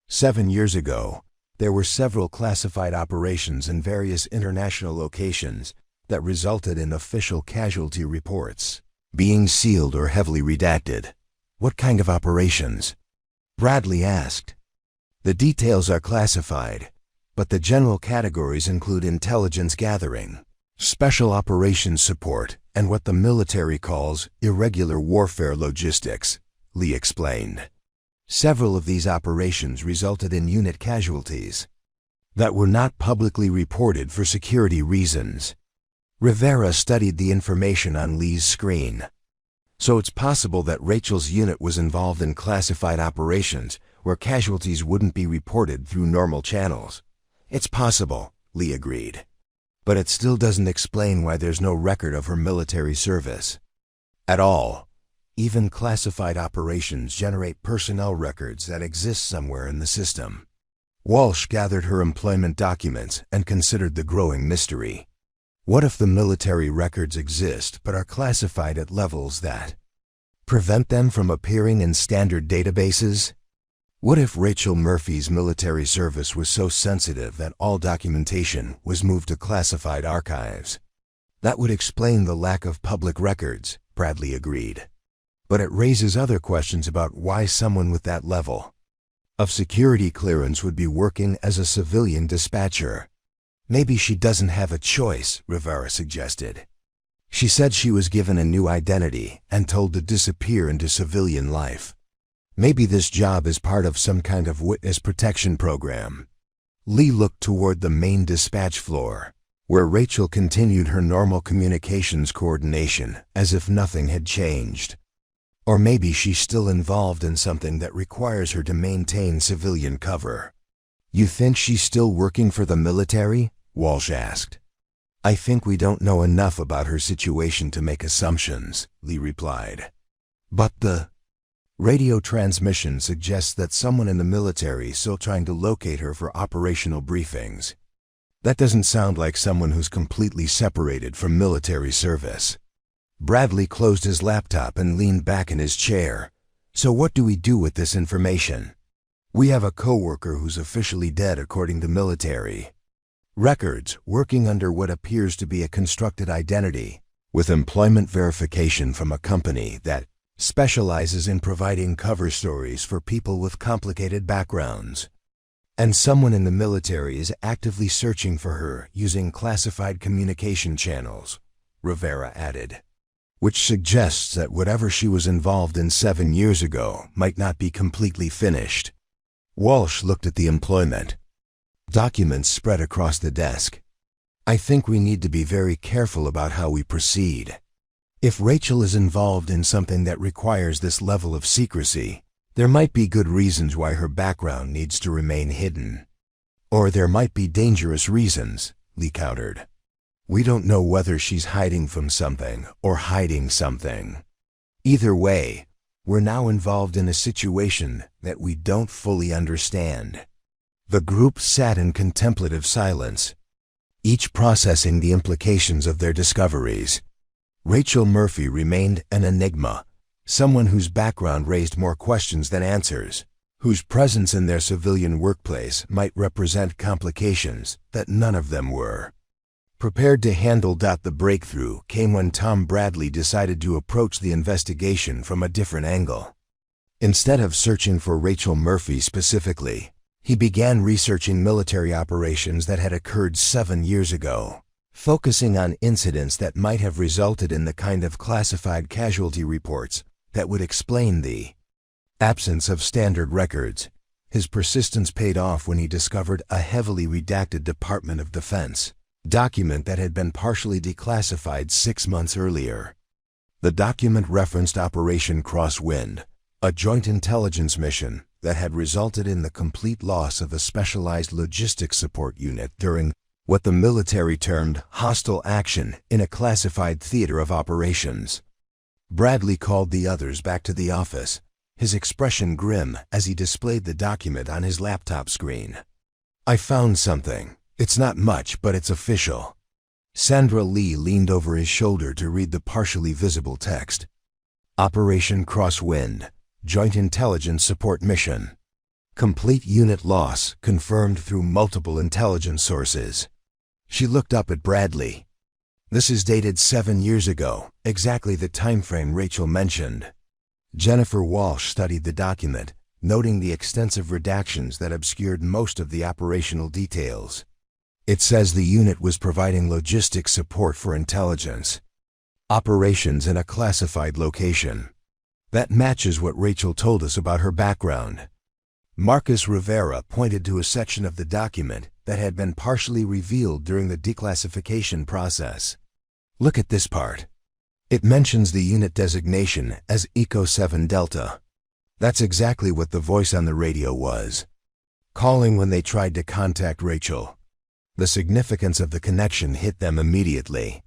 7 years ago, there were several classified operations in various international locations that resulted in official casualty reports being sealed or heavily redacted. What kind of operations? Bradley asked. The details are classified, but the general categories include intelligence gathering, special operations support, and what the military calls irregular warfare logistics, Lee explained. Several of these operations resulted in unit casualties that were not publicly reported for security reasons. Rivera studied the information on Lee's screen. So it's possible that Rachel's unit was involved in classified operations where casualties wouldn't be reported through normal channels. It's possible, Lee agreed. But it still doesn't explain why there's no record of her military service at all. Even classified operations generate personnel records that exist somewhere in the system. Walsh gathered her employment documents and considered the growing mystery. What if the military records exist but are classified at levels that prevent them from appearing in standard databases? What if Rachel Murphy's military service was so sensitive that all documentation was moved to classified archives? That would explain the lack of public records, Bradley agreed. But it raises other questions about why someone with that level of security clearance would be working as a civilian dispatcher. Maybe she doesn't have a choice, Rivera suggested. She said she was given a new identity and told to disappear into civilian life. Maybe this job is part of some kind of witness protection program. Lee looked toward the main dispatch floor, where Rachel continued her normal communications coordination as if nothing had changed. Or maybe she's still involved in something that requires her to maintain civilian cover. You think she's still working for the military? Walsh asked. I think we don't know enough about her situation to make assumptions, Lee replied. But the radio transmission suggests that someone in the military is still trying to locate her for operational briefings. That doesn't sound like someone who's completely separated from military service. Bradley closed his laptop and leaned back in his chair. So what do we do with this information? We have a coworker who's officially dead according to military records, working under what appears to be a constructed identity, with employment verification from a company that specializes in providing cover stories for people with complicated backgrounds. And someone in the military is actively searching for her using classified communication channels, Rivera added, which suggests that whatever she was involved in 7 years ago might not be completely finished. Walsh looked at the employment documents spread across the desk. I think we need to be very careful about how we proceed. If Rachel is involved in something that requires this level of secrecy, there might be good reasons why her background needs to remain hidden. Or there might be dangerous reasons, Lee countered. We don't know whether she's hiding from something or hiding something. Either way, we're now involved in a situation that we don't fully understand. The group sat in contemplative silence, each processing the implications of their discoveries. Rachel Murphy remained an enigma, someone whose background raised more questions than answers, whose presence in their civilian workplace might represent complications that none of them were prepared to handle. The breakthrough came when Tom Bradley decided to approach the investigation from a different angle. Instead of searching for Rachel Murphy specifically, he began researching military operations that had occurred 7 years ago, focusing on incidents that might have resulted in the kind of classified casualty reports that would explain the absence of standard records. His persistence paid off when he discovered a heavily redacted Department of Defense document that had been partially declassified 6 months earlier. The document referenced Operation Crosswind, a joint intelligence mission that had resulted in the complete loss of a specialized logistics support unit during what the military termed hostile action in a classified theater of operations. Bradley called the others back to the office, his expression grim as he displayed the document on his laptop screen. I found something. It's not much, but it's official. Sandra Lee leaned over his shoulder to read the partially visible text. Operation Crosswind, Joint Intelligence Support Mission. Complete unit loss confirmed through multiple intelligence sources. She looked up at Bradley. This is dated 7 years ago, exactly the time frame Rachel mentioned. Jennifer Walsh studied the document, noting the extensive redactions that obscured most of the operational details. It says the unit was providing logistics support for intelligence operations in a classified location. That matches what Rachel told us about her background. Marcus Rivera pointed to a section of the document that had been partially revealed during the declassification process. Look at this part. It mentions the unit designation as Eco 7 Delta. That's exactly what the voice on the radio was, calling when they tried to contact Rachel. The significance of the connection hit them immediately.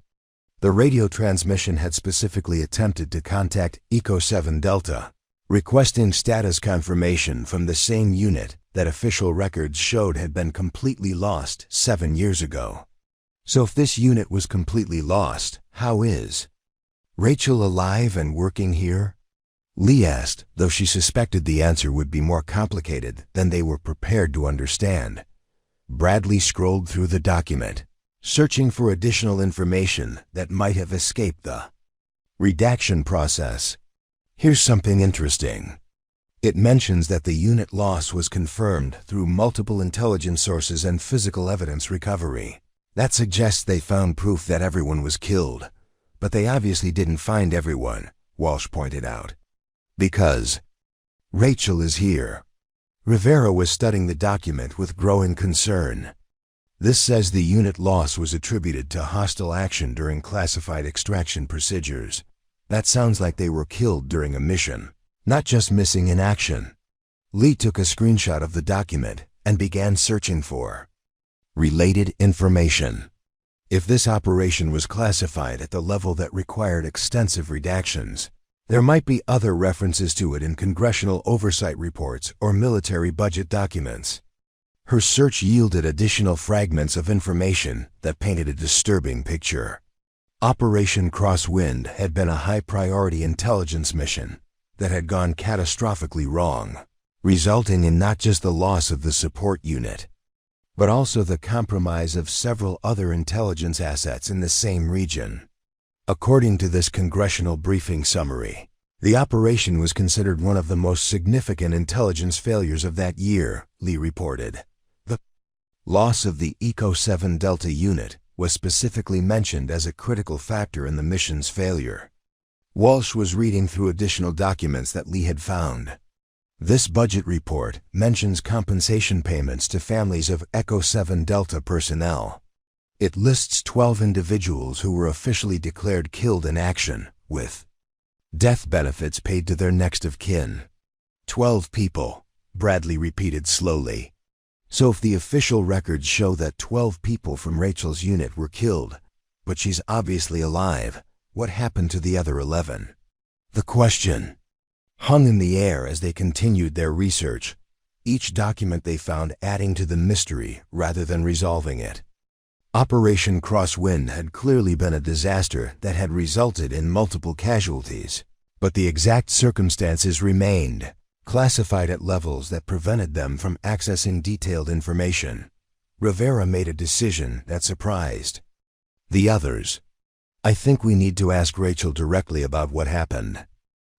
The radio transmission had specifically attempted to contact Eco 7 Delta, requesting status confirmation from the same unit that official records showed had been completely lost 7 years ago. So if this unit was completely lost, how is Rachel alive and working here? Lee asked, though she suspected the answer would be more complicated than they were prepared to understand. Bradley scrolled through the document, searching for additional information that might have escaped the redaction process. Here's something interesting. It mentions that the unit loss was confirmed through multiple intelligence sources and physical evidence recovery. That suggests they found proof that everyone was killed, but they obviously didn't find everyone, Walsh pointed out. Because Rachel is here. Rivera was studying the document with growing concern. This says the unit loss was attributed to hostile action during classified extraction procedures. That sounds like they were killed during a mission, not just missing in action. Lee took a screenshot of the document and began searching for related information. If this operation was classified at the level that required extensive redactions, there might be other references to it in congressional oversight reports or military budget documents. Her search yielded additional fragments of information that painted a disturbing picture. Operation Crosswind had been a high-priority intelligence mission that had gone catastrophically wrong, resulting in not just the loss of the support unit, but also the compromise of several other intelligence assets in the same region. According to this congressional briefing summary, the operation was considered one of the most significant intelligence failures of that year, Lee reported. The loss of the Eco 7 Delta unit was specifically mentioned as a critical factor in the mission's failure. Walsh was reading through additional documents that Lee had found. This budget report mentions compensation payments to families of Eco 7 Delta personnel. It lists 12 individuals who were officially declared killed in action, with death benefits paid to their next of kin. 12 people, Bradley repeated slowly. So if the official records show that 12 people from Rachel's unit were killed, but she's obviously alive, what happened to the other 11? The question hung in the air as they continued their research, each document they found adding to the mystery rather than resolving it. Operation Crosswind had clearly been a disaster that had resulted in multiple casualties, but the exact circumstances remained, classified at levels that prevented them from accessing detailed information. Rivera made a decision that surprised the others. I think we need to ask Rachel directly about what happened.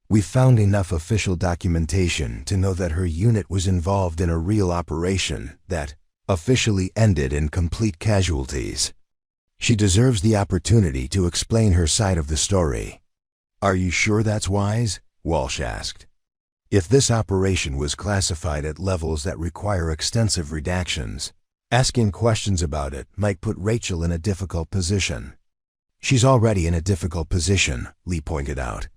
We found enough official documentation to know that her unit was involved in a real operation that officially ended in complete casualties. She deserves the opportunity to explain her side of the story. Are you sure that's wise? Walsh asked. If this operation was classified at levels that require extensive redactions, asking questions about it might put Rachel in a difficult position. She's already in a difficult position, Lee pointed out.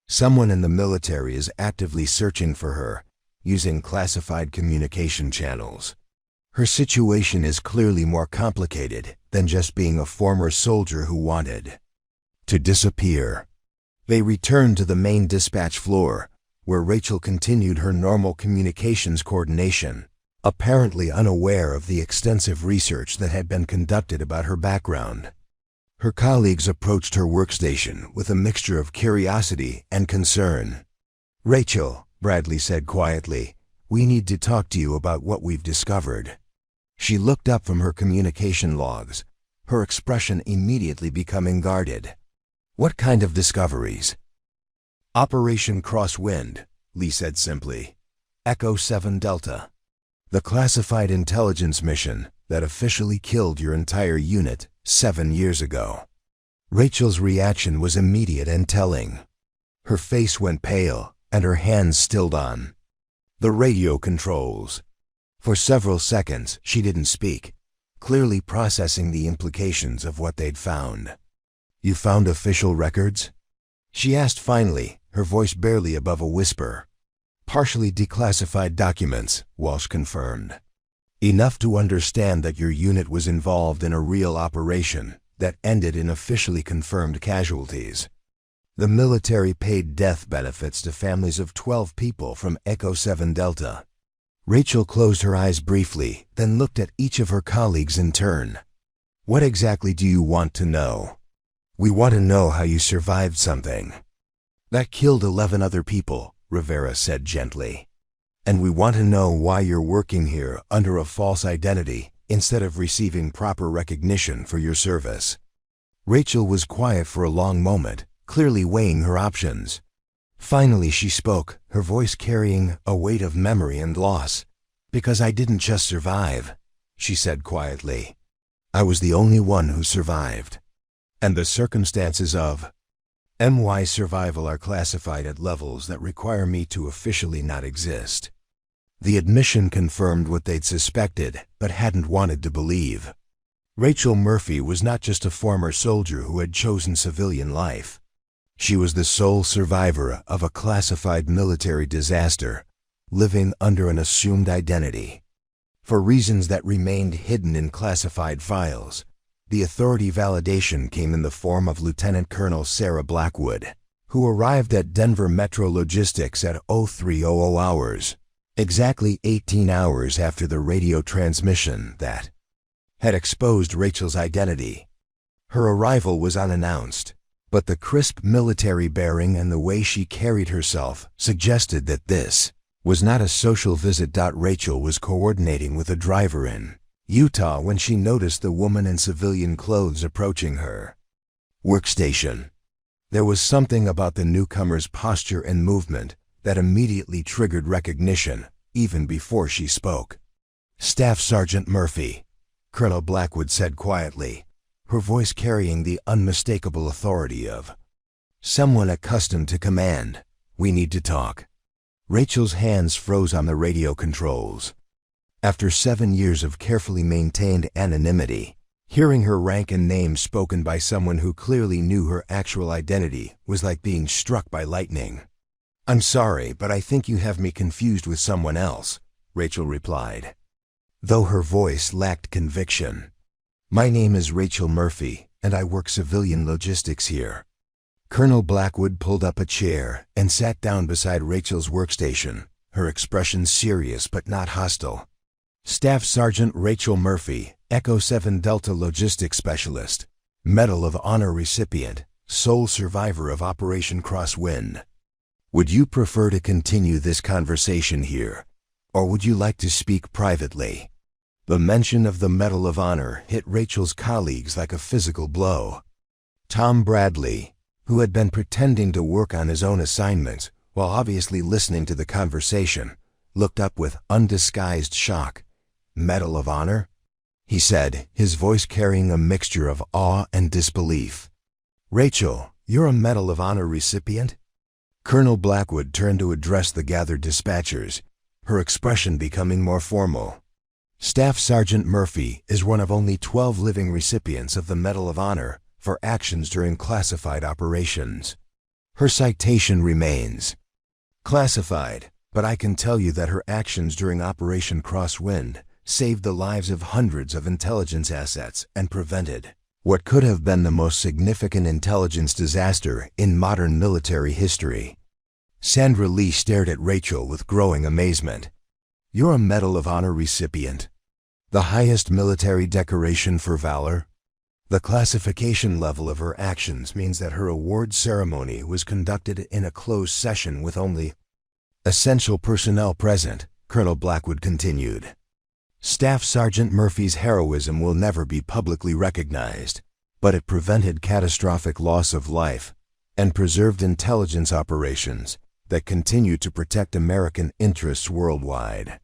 Someone in the military is actively searching for her, using classified communication channels. Her situation is clearly more complicated than just being a former soldier who wanted to disappear. They returned to the main dispatch floor, where Rachel continued her normal communications coordination, apparently unaware of the extensive research that had been conducted about her background. Her colleagues approached her workstation with a mixture of curiosity and concern. "Rachel," Bradley said quietly, "we need to talk to you about what we've discovered." She looked up from her communication logs, her expression immediately becoming guarded. "What kind of discoveries?" "Operation Crosswind," Lee said simply. Echo 7 Delta. The classified intelligence mission that officially killed your entire unit 7 years ago. Rachel's reaction was immediate and telling. Her face went pale, and her hands stilled on the radio controls. For several seconds, she didn't speak, clearly processing the implications of what they'd found. "You found official records?" she asked finally, her voice barely above a whisper. "Partially declassified documents," Walsh confirmed. "Enough to understand that your unit was involved in a real operation that ended in officially confirmed casualties. The military paid death benefits to families of 12 people from Echo 7 Delta." Rachel closed her eyes briefly, then looked at each of her colleagues in turn. "What exactly do you want to know?" "We want to know how you survived something that killed 11 other people," Rivera said gently. "And we want to know why you're working here under a false identity instead of receiving proper recognition for your service." Rachel was quiet for a long moment, clearly weighing her options. Finally she spoke, her voice carrying a weight of memory and loss. "Because I didn't just survive," she said quietly. "I was the only one who survived. And the circumstances of my survival are classified at levels that require me to officially not exist." The admission confirmed what they'd suspected, but hadn't wanted to believe. Rachel Murphy was not just a former soldier who had chosen civilian life. She was the sole survivor of a classified military disaster, living under an assumed identity. For reasons that remained hidden in classified files, the authority validation came in the form of Lieutenant Colonel Sarah Blackwood, who arrived at Denver Metro Logistics at 0300 hours, exactly 18 hours after the radio transmission that had exposed Rachel's identity. Her arrival was unannounced, but the crisp military bearing and the way she carried herself suggested that this was not a social visit. Rachel was coordinating with a driver in Utah when she noticed the woman in civilian clothes approaching her workstation. There was something about the newcomer's posture and movement that immediately triggered recognition, even before she spoke. "Staff Sergeant Murphy," Colonel Blackwood said quietly, her voice carrying the unmistakable authority of someone accustomed to command. "We need to talk." Rachel's hands froze on the radio controls. After 7 years of carefully maintained anonymity, hearing her rank and name spoken by someone who clearly knew her actual identity was like being struck by lightning. "I'm sorry, but I think you have me confused with someone else," Rachel replied, though her voice lacked conviction. "My name is Rachel Murphy, and I work civilian logistics here." Colonel Blackwood pulled up a chair and sat down beside Rachel's workstation, her expression serious but not hostile. "Staff Sergeant Rachel Murphy, Echo 7 Delta Logistics Specialist, Medal of Honor recipient, sole survivor of Operation Crosswind. Would you prefer to continue this conversation here, or would you like to speak privately?" The mention of the Medal of Honor hit Rachel's colleagues like a physical blow. Tom Bradley, who had been pretending to work on his own assignments while obviously listening to the conversation, looked up with undisguised shock. "Medal of Honor?" he said, his voice carrying a mixture of awe and disbelief. "Rachel, you're a Medal of Honor recipient?" Colonel Blackwood turned to address the gathered dispatchers, her expression becoming more formal. "Staff Sergeant Murphy is one of only 12 living recipients of the Medal of Honor for actions during classified operations. Her citation remains classified, but I can tell you that her actions during Operation Crosswind saved the lives of hundreds of intelligence assets and prevented what could have been the most significant intelligence disaster in modern military history." Sandra Lee stared at Rachel with growing amazement. "You're a Medal of Honor recipient? The highest military decoration for valor?" The classification level of her actions means that her award ceremony was conducted in a closed session with only essential personnel present, Colonel Blackwood continued. "Staff Sergeant Murphy's heroism will never be publicly recognized, but it prevented catastrophic loss of life and preserved intelligence operations that continue to protect American interests worldwide.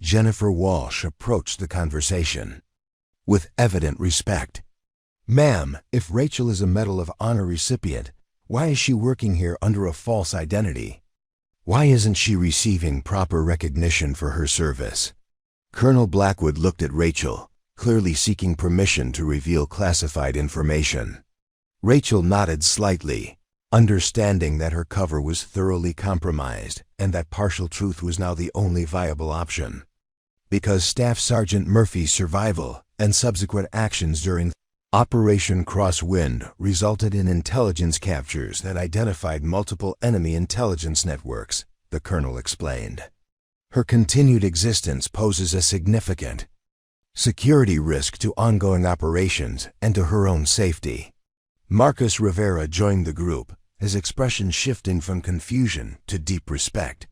Jennifer Walsh approached the conversation with evident respect. "Ma'am, if Rachel is a Medal of Honor recipient, why is she working here under a false identity? Why isn't she receiving proper recognition for her service?" Colonel Blackwood looked at Rachel, clearly seeking permission to reveal classified information. Rachel nodded slightly, understanding that her cover was thoroughly compromised and that partial truth was now the only viable option. Because Staff Sergeant Murphy's survival and subsequent actions during Operation Crosswind resulted in intelligence captures that identified multiple enemy intelligence networks, the colonel explained. Her continued existence poses a significant security risk to ongoing operations and to her own safety. Marcus Rivera joined the group, his expression shifting from confusion to deep respect.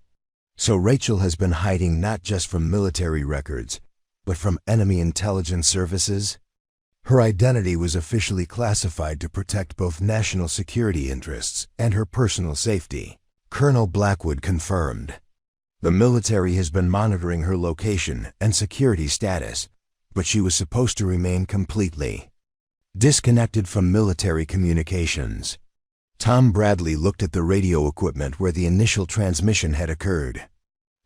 So Rachel has been hiding not just from military records, but from enemy intelligence services? Her identity was officially classified to protect both national security interests and her personal safety, Colonel Blackwood confirmed. The military has been monitoring her location and security status, but she was supposed to remain completely disconnected from military communications. Tom Bradley looked at the radio equipment where the initial transmission had occurred.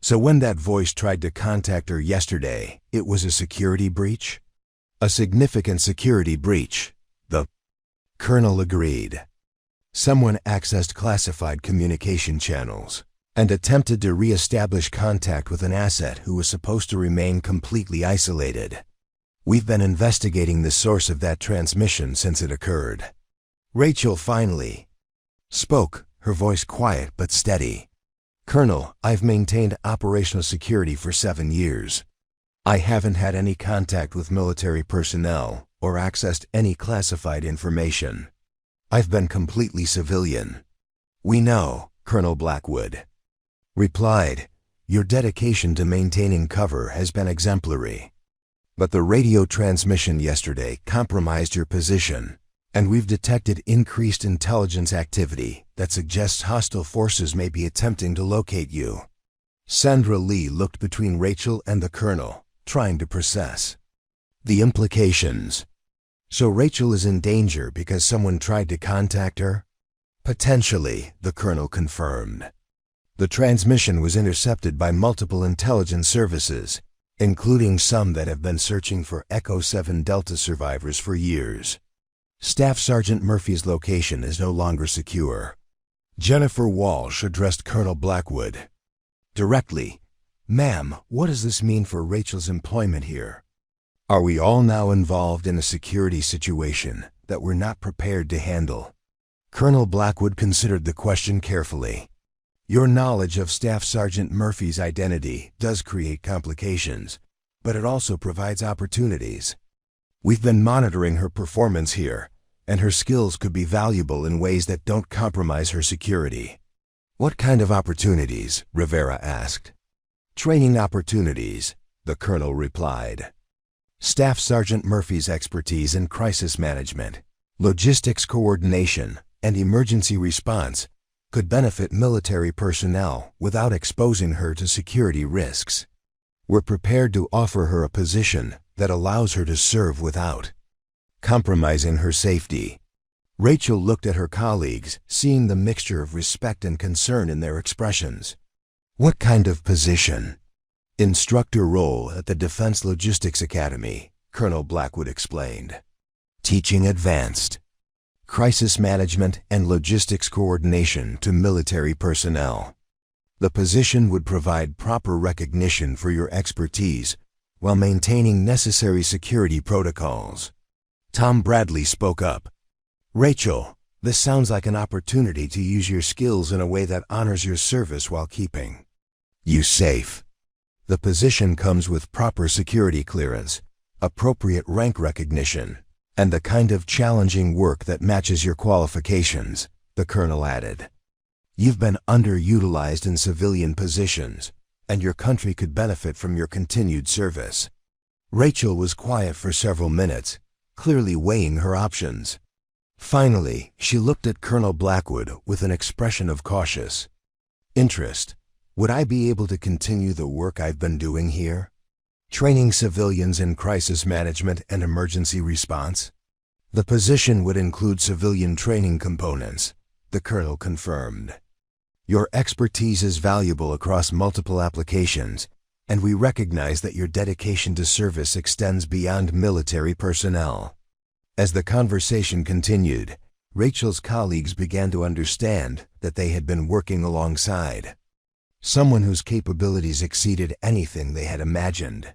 So when that voice tried to contact her yesterday, it was a security breach? A significant security breach, the colonel agreed. Someone accessed classified communication channels and attempted to re-establish contact with an asset who was supposed to remain completely isolated. We've been investigating the source of that transmission since it occurred. Rachel finally spoke, her voice quiet but steady. "Colonel, I've maintained operational security for 7 years. I haven't had any contact with military personnel or accessed any classified information. I've been completely civilian." "We know," Colonel Blackwood replied. "Your dedication to maintaining cover has been exemplary. But the radio transmission yesterday compromised your position, and we've detected increased intelligence activity that suggests hostile forces may be attempting to locate you." Sandra Lee looked between Rachel and the colonel, trying to process the implications. So Rachel is in danger because someone tried to contact her? Potentially, the colonel confirmed. The transmission was intercepted by multiple intelligence services, including some that have been searching for Echo 7 Delta survivors for years. Staff Sergeant Murphy's location is no longer secure. Jennifer Walsh addressed Colonel Blackwood directly. "Ma'am, what does this mean for Rachel's employment here? Are we all now involved in a security situation that we're not prepared to handle?" Colonel Blackwood considered the question carefully. "Your knowledge of Staff Sergeant Murphy's identity does create complications, but it also provides opportunities. We've been monitoring her performance here, and her skills could be valuable in ways that don't compromise her security." "What kind of opportunities?" Rivera asked. "Training opportunities," the colonel replied. "Staff Sergeant Murphy's expertise in crisis management, logistics coordination, and emergency response could benefit military personnel without exposing her to security risks. We're prepared to offer her a position that allows her to serve without compromising her safety." Rachel looked at her colleagues, seeing the mixture of respect and concern in their expressions. "What kind of position?" "Instructor role at the Defense Logistics Academy," Colonel Blackwood explained. "Teaching advanced crisis management and logistics coordination to military personnel. The position would provide proper recognition for your expertise while maintaining necessary security protocols." Tom Bradley spoke up. "Rachel, this sounds like an opportunity to use your skills in a way that honors your service while keeping you safe. The position comes with proper security clearance, appropriate rank recognition, and the kind of challenging work that matches your qualifications," the colonel added. "You've been underutilized in civilian positions, and your country could benefit from your continued service." Rachel was quiet for several minutes, clearly weighing her options. Finally, she looked at Colonel Blackwood with an expression of cautious interest. Would I be able to continue the work I've been doing here? Training civilians in crisis management and emergency response? The position would include civilian training components, the colonel confirmed. Your expertise is valuable across multiple applications, and we recognize that your dedication to service extends beyond military personnel. As the conversation continued, Rachel's colleagues began to understand that they had been working alongside someone whose capabilities exceeded anything they had imagined.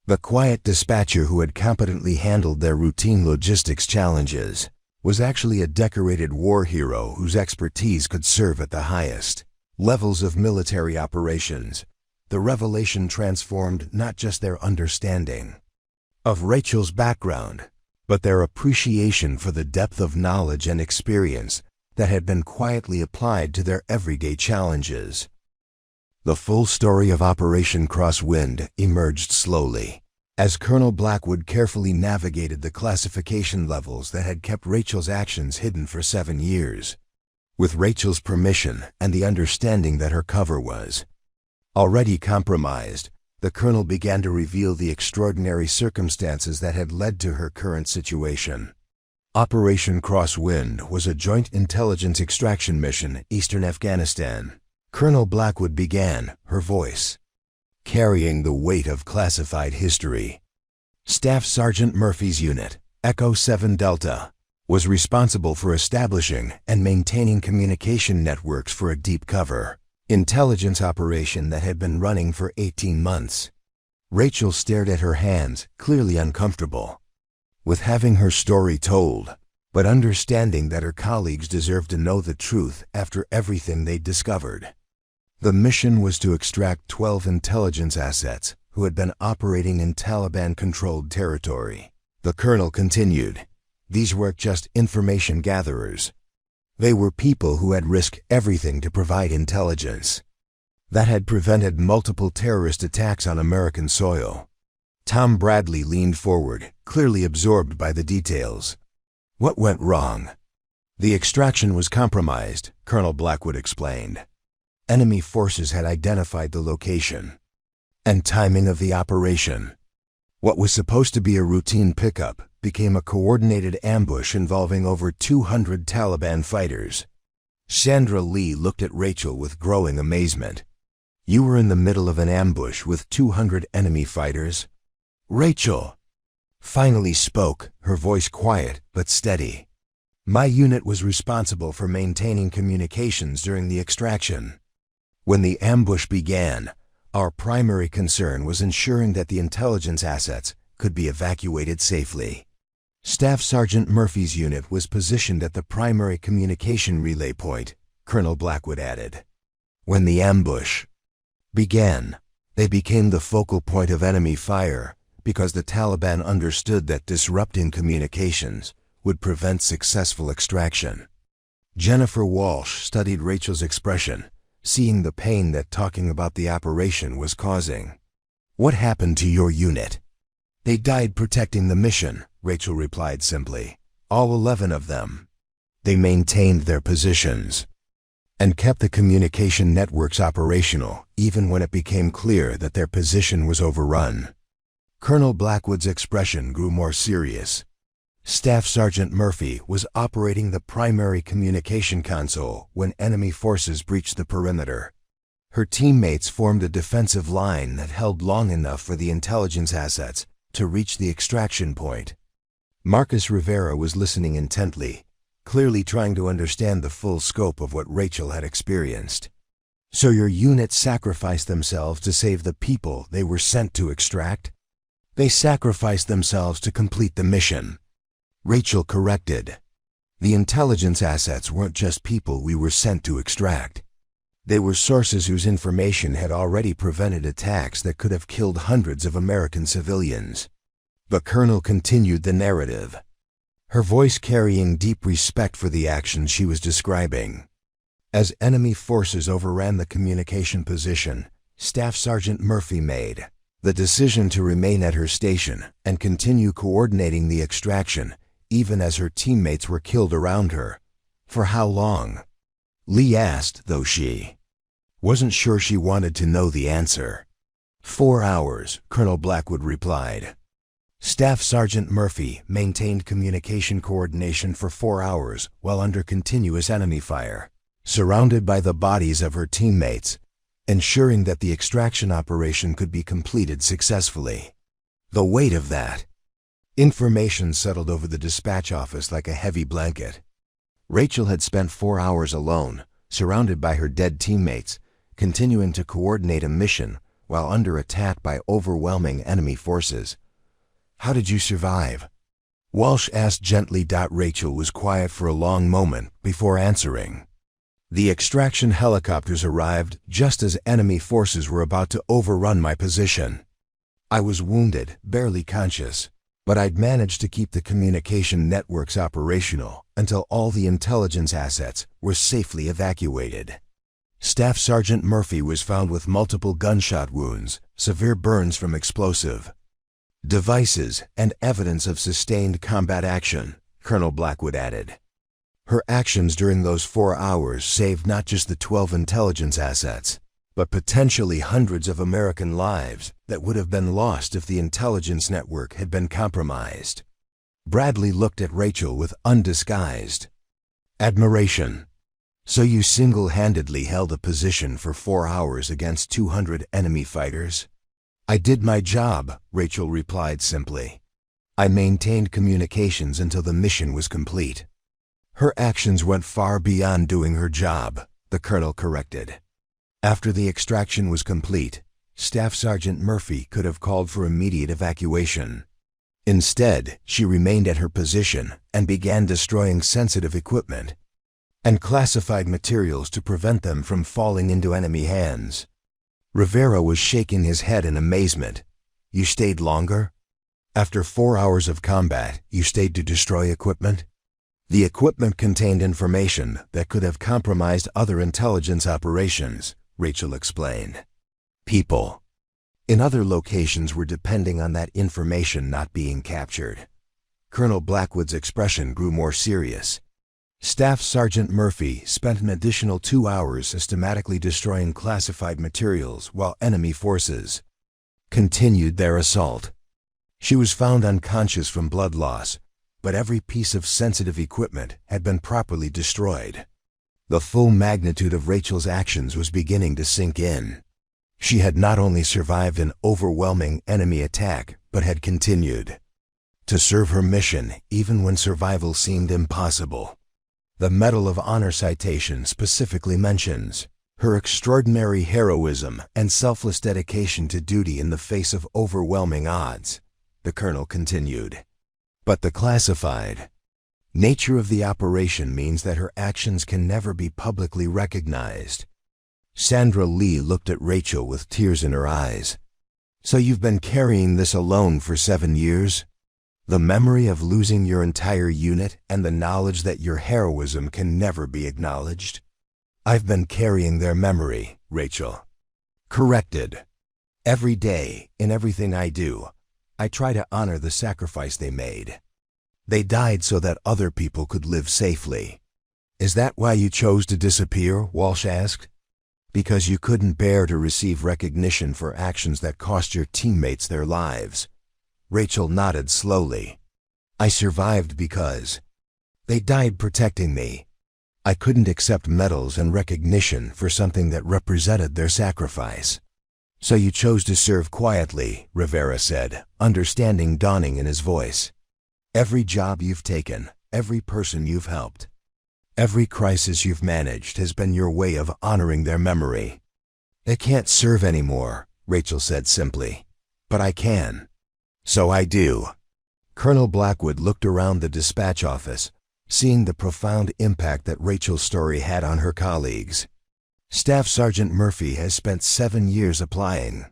The quiet dispatcher who had competently handled their routine logistics challenges was actually a decorated war hero whose expertise could serve at the highest levels of military operations. The revelation transformed not just their understanding of Rachel's background, but their appreciation for the depth of knowledge and experience that had been quietly applied to their everyday challenges. The full story of Operation Crosswind emerged slowly, as Colonel Blackwood carefully navigated the classification levels that had kept Rachel's actions hidden for 7 years. With Rachel's permission and the understanding that her cover was already compromised, the colonel began to reveal the extraordinary circumstances that had led to her current situation. Operation Crosswind was a joint intelligence extraction mission, Eastern Afghanistan. Colonel Blackwood began, her voice carrying the weight of classified history. Staff Sergeant Murphy's unit, Echo 7 Delta, was responsible for establishing and maintaining communication networks for a deep cover intelligence operation that had been running for 18 months. Rachel stared at her hands, clearly uncomfortable with having her story told, but understanding that her colleagues deserved to know the truth after everything they'd discovered. The mission was to extract 12 intelligence assets who had been operating in Taliban-controlled territory. The colonel continued, these weren't just information gatherers. They were people who had risked everything to provide intelligence that had prevented multiple terrorist attacks on American soil. Tom Bradley leaned forward, clearly absorbed by the details. What went wrong? The extraction was compromised, Colonel Blackwood explained. Enemy forces had identified the location and timing of the operation. What was supposed to be a routine pickup became a coordinated ambush involving over 200 Taliban fighters. Chandra Lee looked at Rachel with growing amazement. You were in the middle of an ambush with 200 enemy fighters? Rachel finally spoke, her voice quiet but steady. My unit was responsible for maintaining communications during the extraction. When the ambush began, our primary concern was ensuring that the intelligence assets could be evacuated safely. Staff Sergeant Murphy's unit was positioned at the primary communication relay point, Colonel Blackwood added. When the ambush began, they became the focal point of enemy fire because the Taliban understood that disrupting communications would prevent successful extraction. Jennifer Walsh studied Rachel's expression, seeing the pain that talking about the operation was causing. What happened to your unit? They died protecting the mission, Rachel replied simply. All 11 of them. They maintained their positions and kept the communication networks operational even when it became clear that their position was overrun. Colonel Blackwood's expression grew more serious. Staff Sergeant Murphy was operating the primary communication console when enemy forces breached the perimeter. Her teammates formed a defensive line that held long enough for the intelligence assets to reach the extraction point. Marcus Rivera was listening intently, clearly trying to understand the full scope of what Rachel had experienced. So your unit sacrificed themselves to save the people they were sent to extract? They sacrificed themselves to complete the mission. Rachel corrected. The intelligence assets weren't just people we were sent to extract. They were sources whose information had already prevented attacks that could have killed hundreds of American civilians. The colonel continued the narrative, her voice carrying deep respect for the actions she was describing. As enemy forces overran the communication position, Staff Sergeant Murphy made the decision to remain at her station and continue coordinating the extraction even as her teammates were killed around her. For how long? Lee asked, though she Wasn't sure she wanted to know the answer. 4 hours, Colonel Blackwood replied. Staff Sergeant Murphy maintained communication coordination for 4 hours while under continuous enemy fire, surrounded by the bodies of her teammates, ensuring that the extraction operation could be completed successfully. The weight of that information settled over the dispatch office like a heavy blanket. Rachel had spent 4 hours alone, surrounded by her dead teammates, continuing to coordinate a mission while under attack by overwhelming enemy forces. How did you survive? Walsh asked gently. Rachel was quiet for a long moment before answering. The extraction helicopters arrived just as enemy forces were about to overrun my position. I was wounded, barely conscious, but I'd managed to keep the communication networks operational until all the intelligence assets were safely evacuated. Staff Sergeant Murphy was found with multiple gunshot wounds, severe burns from explosive devices, and evidence of sustained combat action, Colonel Blackwood added. Her actions during those 4 hours saved not just the 12 intelligence assets, but potentially hundreds of American lives that would have been lost if the intelligence network had been compromised. Bradley looked at Rachel with undisguised admiration. So you single-handedly held a position for 4 hours against 200 enemy fighters? I did my job, Rachel replied simply. I maintained communications until the mission was complete. Her actions went far beyond doing her job, the colonel corrected. After the extraction was complete, Staff Sergeant Murphy could have called for immediate evacuation. Instead, she remained at her position and began destroying sensitive equipment and classified materials to prevent them from falling into enemy hands. Rivera was shaking his head in amazement. You stayed longer? After 4 hours of combat, you stayed to destroy equipment? The equipment contained information that could have compromised other intelligence operations, Rachel explained. People in other locations were depending on that information not being captured. Colonel Blackwood's expression grew more serious. Staff Sergeant Murphy spent an additional 2 hours systematically destroying classified materials while enemy forces continued their assault. She was found unconscious from blood loss, but every piece of sensitive equipment had been properly destroyed. The full magnitude of Rachel's actions was beginning to sink in. She had not only survived an overwhelming enemy attack, but had continued to serve her mission even when survival seemed impossible. The Medal of Honor citation specifically mentions her extraordinary heroism and selfless dedication to duty in the face of overwhelming odds, the colonel continued. But the classified nature of the operation means that her actions can never be publicly recognized. Sandra Lee looked at Rachel with tears in her eyes. So you've been carrying this alone for 7 years? The memory of losing your entire unit and the knowledge that your heroism can never be acknowledged? I've been carrying their memory, Rachel corrected. Every day, in everything I do, I try to honor the sacrifice they made. They died so that other people could live safely. Is that why you chose to disappear? Walsh asked. Because you couldn't bear to receive recognition for actions that cost your teammates their lives. Rachel nodded slowly. I survived because they died protecting me. I couldn't accept medals and recognition for something that represented their sacrifice. So you chose to serve quietly, Rivera said, understanding dawning in his voice. Every job you've taken, every person you've helped, every crisis you've managed has been your way of honoring their memory. They can't serve anymore, Rachel said simply. But I can. So I do. Colonel Blackwood looked around the dispatch office, seeing the profound impact that Rachel's story had on her colleagues. Staff Sergeant Murphy has spent 7 years applying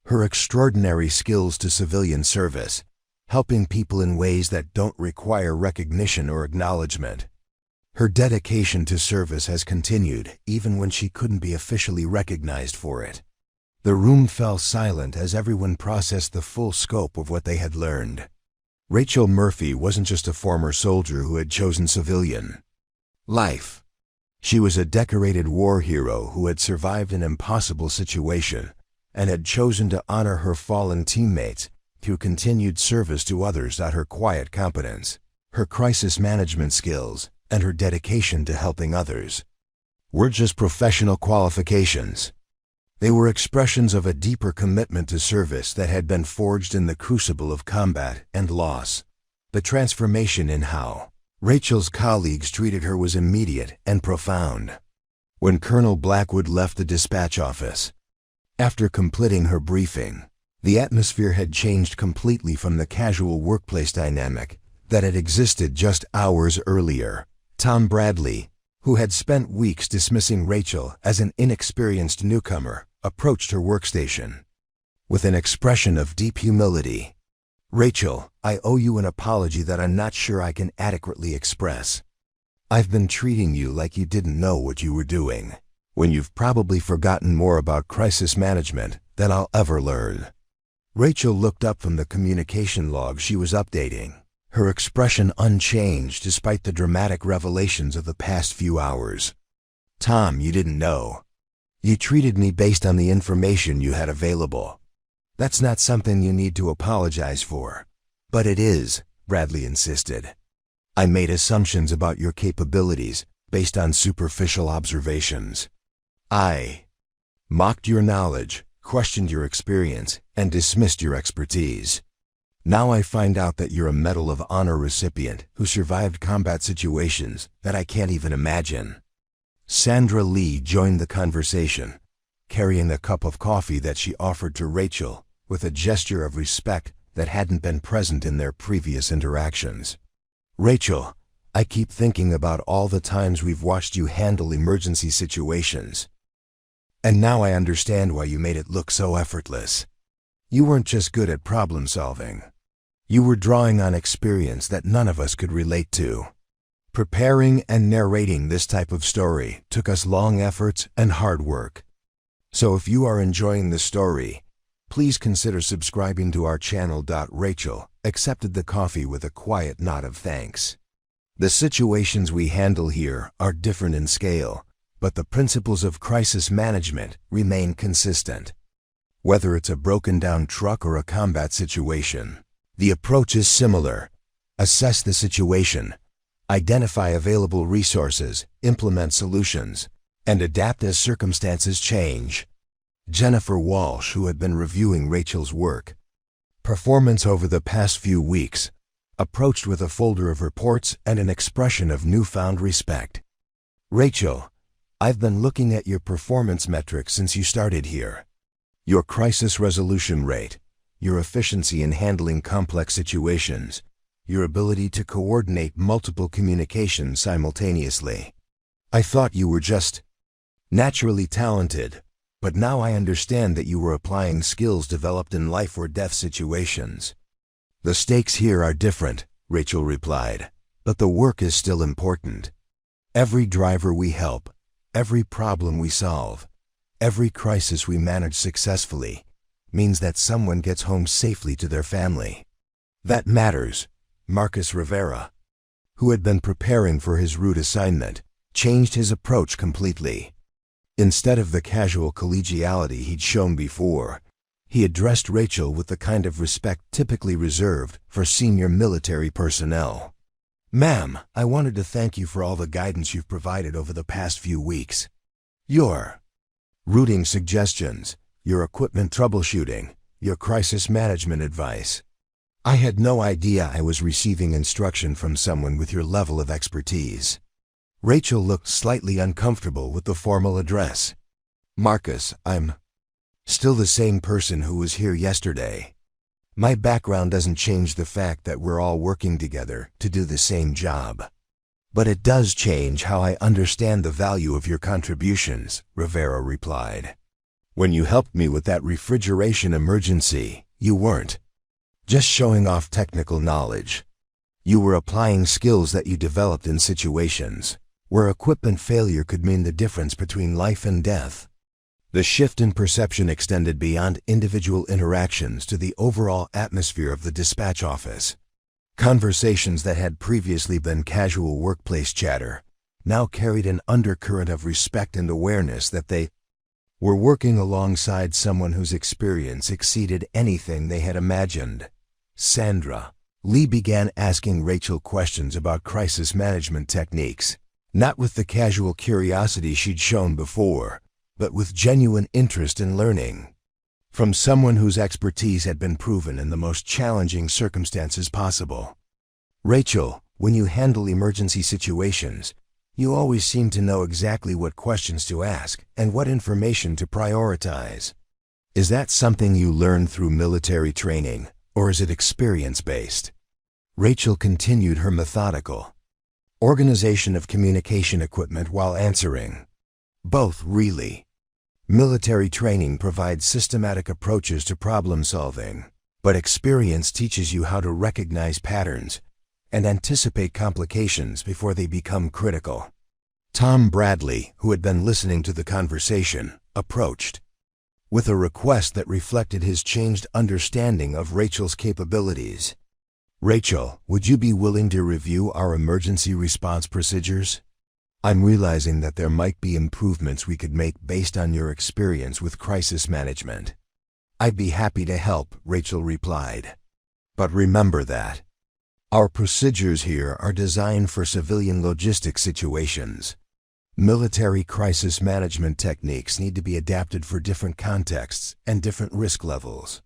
her extraordinary skills to civilian service, helping people in ways that don't require recognition or acknowledgement. Her dedication to service has continued even when she couldn't be officially recognized for it. The room fell silent as everyone processed the full scope of what they had learned. Rachel Murphy wasn't just a former soldier who had chosen civilian life. She was a decorated war hero who had survived an impossible situation and had chosen to honor her fallen teammates through continued service to others. Her quiet competence, her crisis management skills, and her dedication to helping others were just professional qualifications. They were expressions of a deeper commitment to service that had been forged in the crucible of combat and loss. The transformation in how Rachel's colleagues treated her was immediate and profound. When Colonel Blackwood left the dispatch office, after completing her briefing, the atmosphere had changed completely from the casual workplace dynamic that had existed just hours earlier. Tom Bradley, who had spent weeks dismissing Rachel as an inexperienced newcomer, approached her workstation with an expression of deep humility. "Rachel, I owe you an apology that I'm not sure I can adequately express. I've been treating you like you didn't know what you were doing, when you've probably forgotten more about crisis management than I'll ever learn." Rachel looked up from the communication log she was updating, her expression unchanged despite the dramatic revelations of the past few hours. "Tom, you didn't know. You treated me based on the information you had available. That's not something you need to apologize for." "But it is," Bradley insisted. "I made assumptions about your capabilities based on superficial observations. I mocked your knowledge, questioned your experience, and dismissed your expertise. Now I find out that you're a Medal of Honor recipient who survived combat situations that I can't even imagine." Sandra Lee joined the conversation, carrying a cup of coffee that she offered to Rachel with a gesture of respect that hadn't been present in their previous interactions. "Rachel, I keep thinking about all the times we've watched you handle emergency situations. And now I understand why you made it look so effortless. You weren't just good at problem solving. You were drawing on experience that none of us could relate to. Preparing and narrating this type of story took us long efforts and hard work. So if you are enjoying the story, please consider subscribing to our channel." Rachel accepted the coffee with a quiet nod of thanks. "The situations we handle here are different in scale, but the principles of crisis management remain consistent. Whether it's a broken-down truck or a combat situation, the approach is similar. Assess the situation, identify available resources, implement solutions, and adapt as circumstances change." Jennifer Walsh, who had been reviewing Rachel's performance over the past few weeks, approached with a folder of reports and an expression of newfound respect. "Rachel, I've been looking at your performance metrics since you started here. Your crisis resolution rate, your efficiency in handling complex situations, your ability to coordinate multiple communications simultaneously. I thought you were just naturally talented, but now I understand that you were applying skills developed in life or death situations." "The stakes here are different," Rachel replied, "but the work is still important. Every driver we help, every problem we solve, every crisis we manage successfully means that someone gets home safely to their family. That matters." Marcus Rivera, who had been preparing for his route assignment, changed his approach completely. Instead of the casual collegiality he'd shown before, he addressed Rachel with the kind of respect typically reserved for senior military personnel. "Ma'am, I wanted to thank you for all the guidance you've provided over the past few weeks. Your routing suggestions, your equipment troubleshooting, your crisis management advice. I had no idea I was receiving instruction from someone with your level of expertise." Rachel looked slightly uncomfortable with the formal address. "Marcus, I'm still the same person who was here yesterday. My background doesn't change the fact that we're all working together to do the same job. But it does change how I understand the value of your contributions," Rivera replied. "When you helped me with that refrigeration emergency, you weren't just showing off technical knowledge. You were applying skills that you developed in situations where equipment failure could mean the difference between life and death." The shift in perception extended beyond individual interactions to the overall atmosphere of the dispatch office. Conversations that had previously been casual workplace chatter now carried an undercurrent of respect and awareness that they were working alongside someone whose experience exceeded anything they had imagined. Sandra. Lee began asking Rachel questions about crisis management techniques, not with the casual curiosity she'd shown before, but with genuine interest in learning. From someone whose expertise had been proven in the most challenging circumstances possible. Rachel, when you handle emergency situations, you always seem to know exactly what questions to ask and what information to prioritize. Is that something you learned through military training, or is it experience-based? Rachel continued her methodical organization of communication equipment while answering. Both, really. Military training provides systematic approaches to problem solving, but experience teaches you how to recognize patterns and anticipate complications before they become critical. Tom Bradley, who had been listening to the conversation, approached with a request that reflected his changed understanding of Rachel's capabilities. Rachel, would you be willing to review our emergency response procedures? I'm realizing that there might be improvements we could make based on your experience with crisis management. I'd be happy to help, Rachel replied. But remember that our procedures here are designed for civilian logistics situations. Military crisis management techniques need to be adapted for different contexts and different risk levels.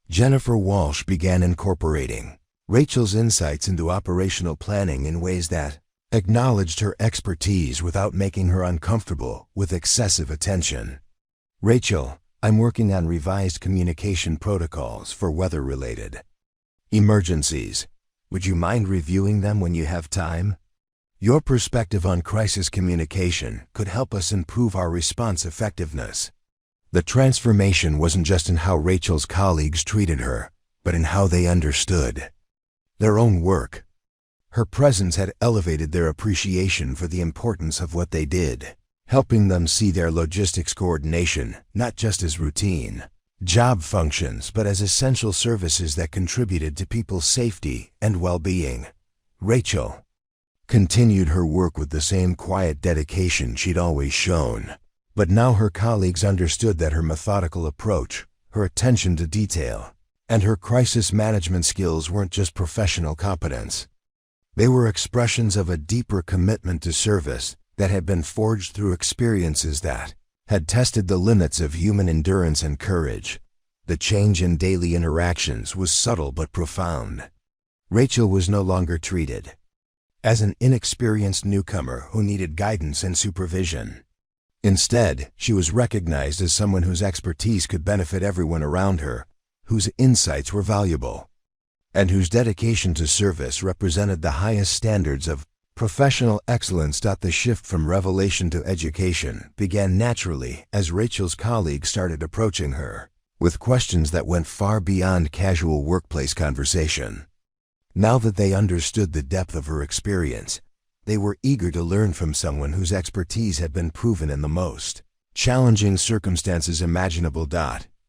Jennifer Walsh began incorporating Rachel's insights into operational planning in ways that acknowledged her expertise without making her uncomfortable with excessive attention. Rachel, I'm working on revised communication protocols for weather-related emergencies. Would you mind reviewing them when you have time? Your perspective on crisis communication could help us improve our response effectiveness. The transformation wasn't just in how Rachel's colleagues treated her, but in how they understood their own work. Her presence had elevated their appreciation for the importance of what they did, helping them see their logistics coordination not just as routine job functions, but as essential services that contributed to people's safety and well-being. Rachel continued her work with the same quiet dedication she'd always shown, but now her colleagues understood that her methodical approach, her attention to detail, and her crisis management skills weren't just professional competence. They were expressions of a deeper commitment to service that had been forged through experiences that had tested the limits of human endurance and courage. The change in daily interactions was subtle but profound. Rachel was no longer treated as an inexperienced newcomer who needed guidance and supervision. Instead, she was recognized as someone whose expertise could benefit everyone around her, whose insights were valuable, and whose dedication to service represented the highest standards of professional excellence. The shift from revelation to education began naturally as Rachel's colleagues started approaching her with questions that went far beyond casual workplace conversation. Now that they understood the depth of her experience, they were eager to learn from someone whose expertise had been proven in the most challenging circumstances imaginable.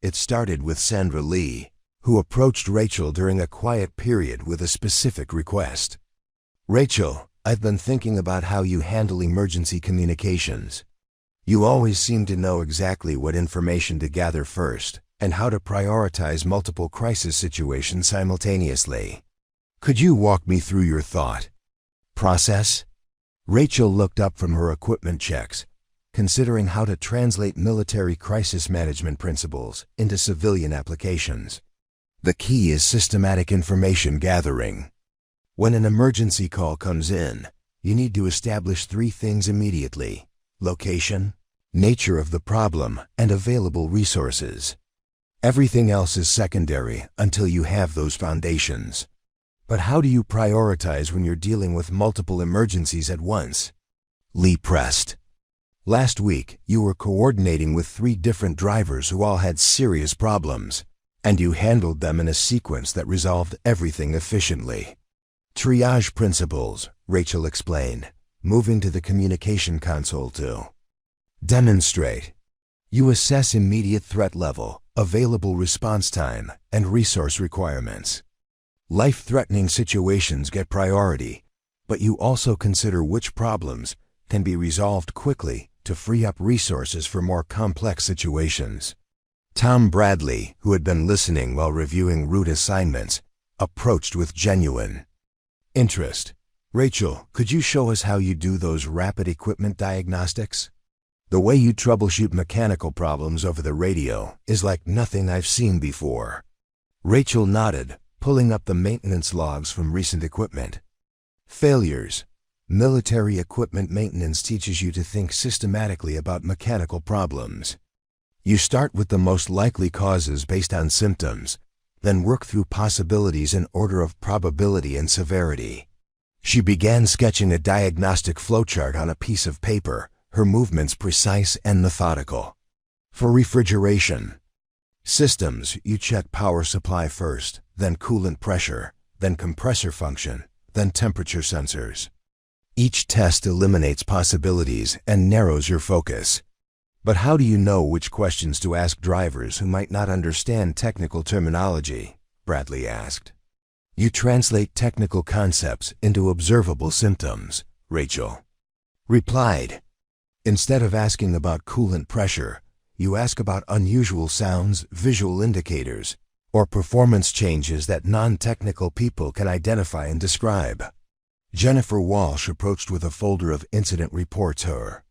It started with Sandra Lee, who approached Rachel during a quiet period with a specific request. Rachel, I've been thinking about how you handle emergency communications. You always seem to know exactly what information to gather first and how to prioritize multiple crisis situations simultaneously. Could you walk me through your thought process? Rachel looked up from her equipment checks, considering how to translate military crisis management principles into civilian applications. The key is systematic information gathering. When an emergency call comes in, you need to establish three things immediately: location, nature of the problem, and available resources. Everything else is secondary until you have those foundations. But how do you prioritize when you're dealing with multiple emergencies at once? Lee pressed. Last week, you were coordinating with 3 different drivers who all had serious problems, and you handled them in a sequence that resolved everything efficiently. Triage principles, Rachel explained, moving to the communication console to demonstrate. You assess immediate threat level, available response time, and resource requirements. Life-threatening situations get priority, but you also consider which problems, can be resolved quickly to free up resources for more complex situations. Tom Bradley, who had been listening while reviewing route assignments, approached with genuine interest. "Rachel, could you show us how you do those rapid equipment diagnostics? The way you troubleshoot mechanical problems over the radio is like nothing I've seen before." Rachel nodded, pulling up the maintenance logs from recent equipment. Failures. Military equipment maintenance teaches you to think systematically about mechanical problems. You start with the most likely causes based on symptoms, then work through possibilities in order of probability and severity. She began sketching a diagnostic flowchart on a piece of paper, her movements precise and methodical. For refrigeration systems, you check power supply first, then coolant pressure, then compressor function, then temperature sensors. Each test eliminates possibilities and narrows your focus. But how do you know which questions to ask drivers who might not understand technical terminology? Bradley asked. You translate technical concepts into observable symptoms, Rachel replied. Instead of asking about coolant pressure, you ask about unusual sounds, visual indicators, or performance changes that non-technical people can identify and describe. Jennifer Walsh approached with a folder of incident reports, her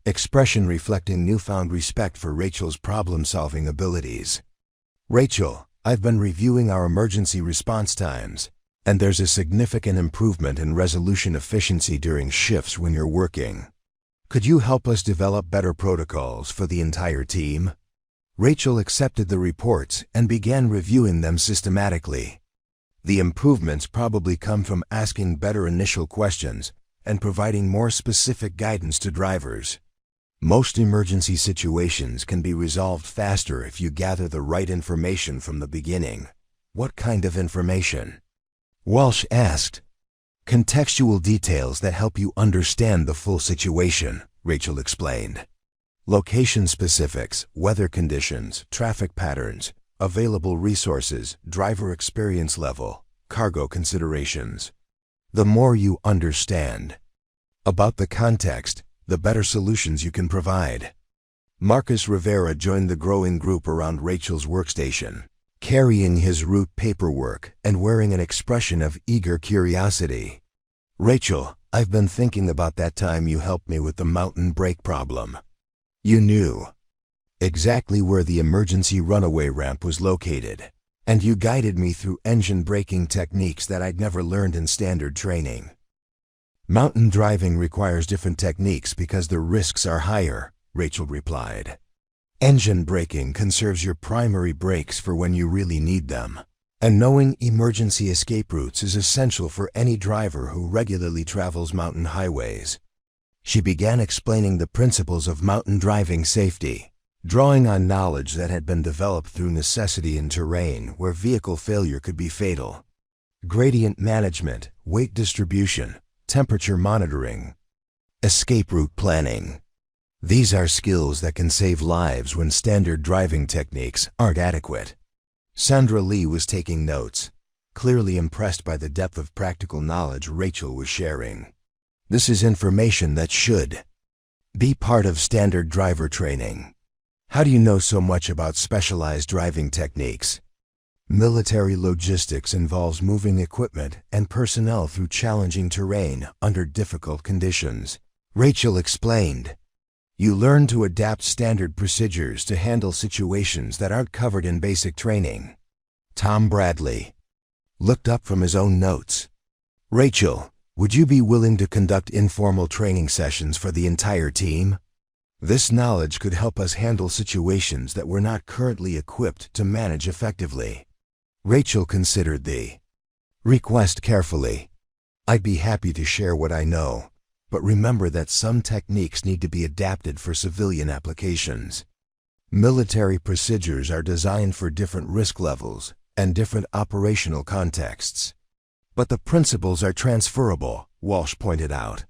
expression reflecting newfound respect for Rachel's problem-solving abilities. "Rachel, I've been reviewing our emergency response times, and there's a significant improvement in resolution efficiency during shifts when you're working. Could you help us develop better protocols for the entire team?" Rachel accepted the reports and began reviewing them systematically. The improvements probably come from asking better initial questions and providing more specific guidance to drivers. Most emergency situations can be resolved faster if you gather the right information from the beginning. "What kind of information?" Walsh asked. "Contextual details that help you understand the full situation," Rachel explained. "Location specifics, weather conditions, traffic patterns, available resources, driver experience level, cargo considerations. The more you understand about the context, the better solutions you can provide." Marcus Rivera joined the growing group around Rachel's workstation, carrying his route paperwork and wearing an expression of eager curiosity. "Rachel, I've been thinking about that time you helped me with the mountain brake problem. You knew exactly where the emergency runaway ramp was located, and you guided me through engine braking techniques that I'd never learned in standard training." "Mountain driving requires different techniques because the risks are higher," Rachel replied. "Engine braking conserves your primary brakes for when you really need them, and knowing emergency escape routes is essential for any driver who regularly travels mountain highways." She began explaining the principles of mountain driving safety, drawing on knowledge that had been developed through necessity in terrain where vehicle failure could be fatal. Gradient management, weight distribution, temperature monitoring, escape route planning. These are skills that can save lives when standard driving techniques aren't adequate. Sandra Lee was taking notes, clearly impressed by the depth of practical knowledge Rachel was sharing. This is information that should be part of standard driver training. "How do you know so much about specialized driving techniques?" "Military logistics involves moving equipment and personnel through challenging terrain under difficult conditions," Rachel explained. "You learn to adapt standard procedures to handle situations that aren't covered in basic training." Tom Bradley looked up from his own notes. "Rachel, would you be willing to conduct informal training sessions for the entire team? This knowledge could help us handle situations that we're not currently equipped to manage effectively." Rachel considered the request carefully. "I'd be happy to share what I know, but remember that some techniques need to be adapted for civilian applications. Military procedures are designed for different risk levels and different operational contexts. But the principles are transferable," Walsh pointed out.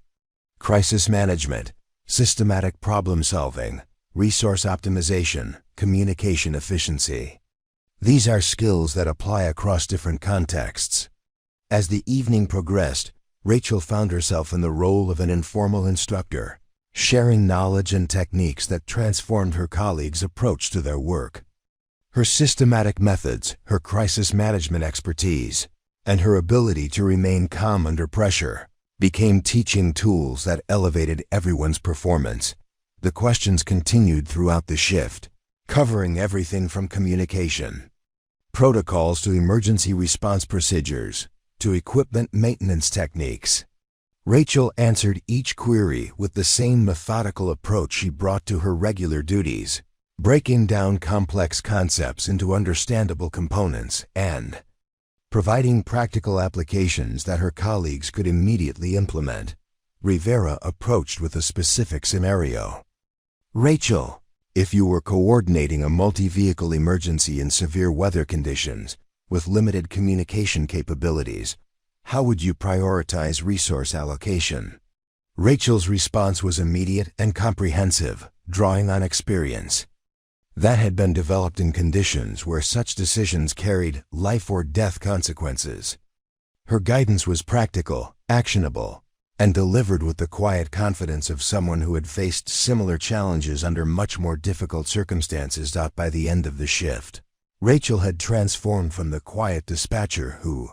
"Crisis management, systematic problem solving, resource optimization, communication efficiency. These are skills that apply across different contexts." As the evening progressed, Rachel found herself in the role of an informal instructor, sharing knowledge and techniques that transformed her colleagues' approach to their work. Her systematic methods, her crisis management expertise, and her ability to remain calm under pressure became teaching tools that elevated everyone's performance. The questions continued throughout the shift, covering everything from communication protocols to emergency response procedures to equipment maintenance techniques. Rachel answered each query with the same methodical approach she brought to her regular duties, breaking down complex concepts into understandable components and providing practical applications that her colleagues could immediately implement. Rivera approached with a specific scenario. Rachel, if you were coordinating a multi-vehicle emergency in severe weather conditions with limited communication capabilities, how would you prioritize resource allocation? Rachel's response was immediate and comprehensive, drawing on experience that had been developed in conditions where such decisions carried life or death consequences. Her guidance was practical, actionable, and delivered with the quiet confidence of someone who had faced similar challenges under much more difficult circumstances. By the end of the shift, Rachel had transformed from the quiet dispatcher who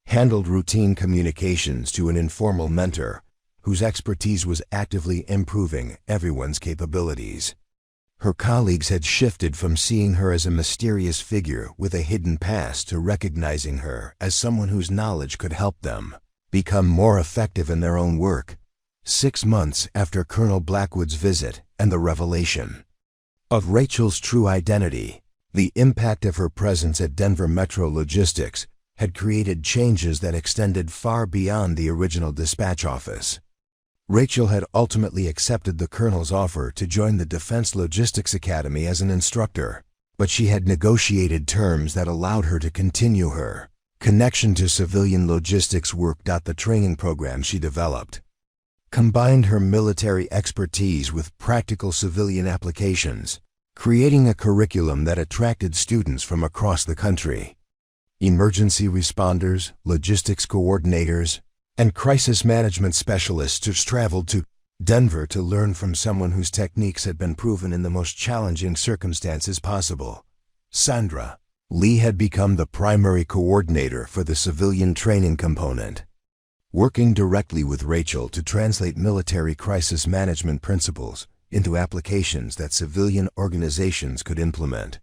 handled routine communications to an informal mentor whose expertise was actively improving everyone's capabilities. Her colleagues had shifted from seeing her as a mysterious figure with a hidden past to recognizing her as someone whose knowledge could help them become more effective in their own work. 6 months after Colonel Blackwood's visit and the revelation of Rachel's true identity, the impact of her presence at Denver Metro Logistics had created changes that extended far beyond the original dispatch office. Rachel had ultimately accepted the colonel's offer to join the Defense Logistics Academy as an instructor, but she had negotiated terms that allowed her to continue her connection to civilian logistics work. The training program she developed combined her military expertise with practical civilian applications, creating a curriculum that attracted students from across the country. Emergency responders, logistics coordinators, and crisis management specialists traveled to Denver to learn from someone whose techniques had been proven in the most challenging circumstances possible. Sandra Lee had become the primary coordinator for the civilian training component, working directly with Rachel to translate military crisis management principles into applications that civilian organizations could implement.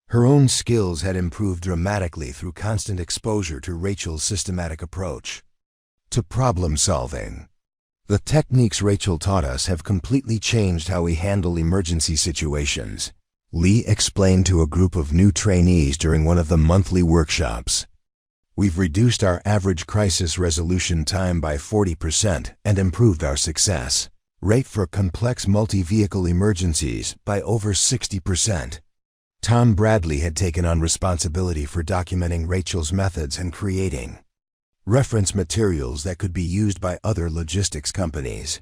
Her own skills had improved dramatically through constant exposure to Rachel's systematic approach to problem solving. The techniques Rachel taught us have completely changed how we handle emergency situations, Lee explained to a group of new trainees during one of the monthly workshops. We've reduced our average crisis resolution time by 40% and improved our success rate for complex multi-vehicle emergencies by over 60%. Tom Bradley had taken on responsibility for documenting Rachel's methods and creating reference materials that could be used by other logistics companies.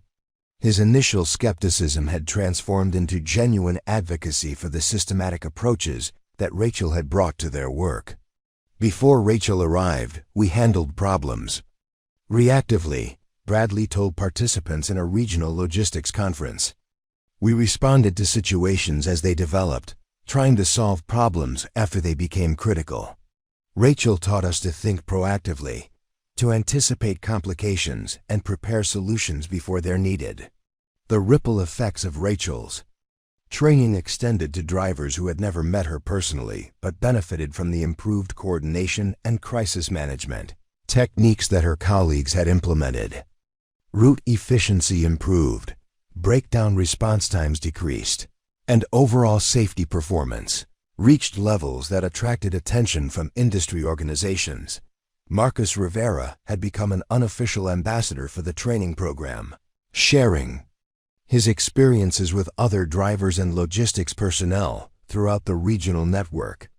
His initial skepticism had transformed into genuine advocacy for the systematic approaches that Rachel had brought to their work. Before Rachel arrived, we handled problems reactively, Bradley told participants in a regional logistics conference. We responded to situations as they developed, trying to solve problems after they became critical. Rachel taught us to think proactively, to anticipate complications and prepare solutions before they're needed. The ripple effects of Rachel's training extended to drivers who had never met her personally but benefited from the improved coordination and crisis management techniques that her colleagues had implemented. Route efficiency improved, breakdown response times decreased, and overall safety performance reached levels that attracted attention from industry organizations. Marcus Rivera had become an unofficial ambassador for the training program, sharing his experiences with other drivers and logistics personnel throughout the regional network.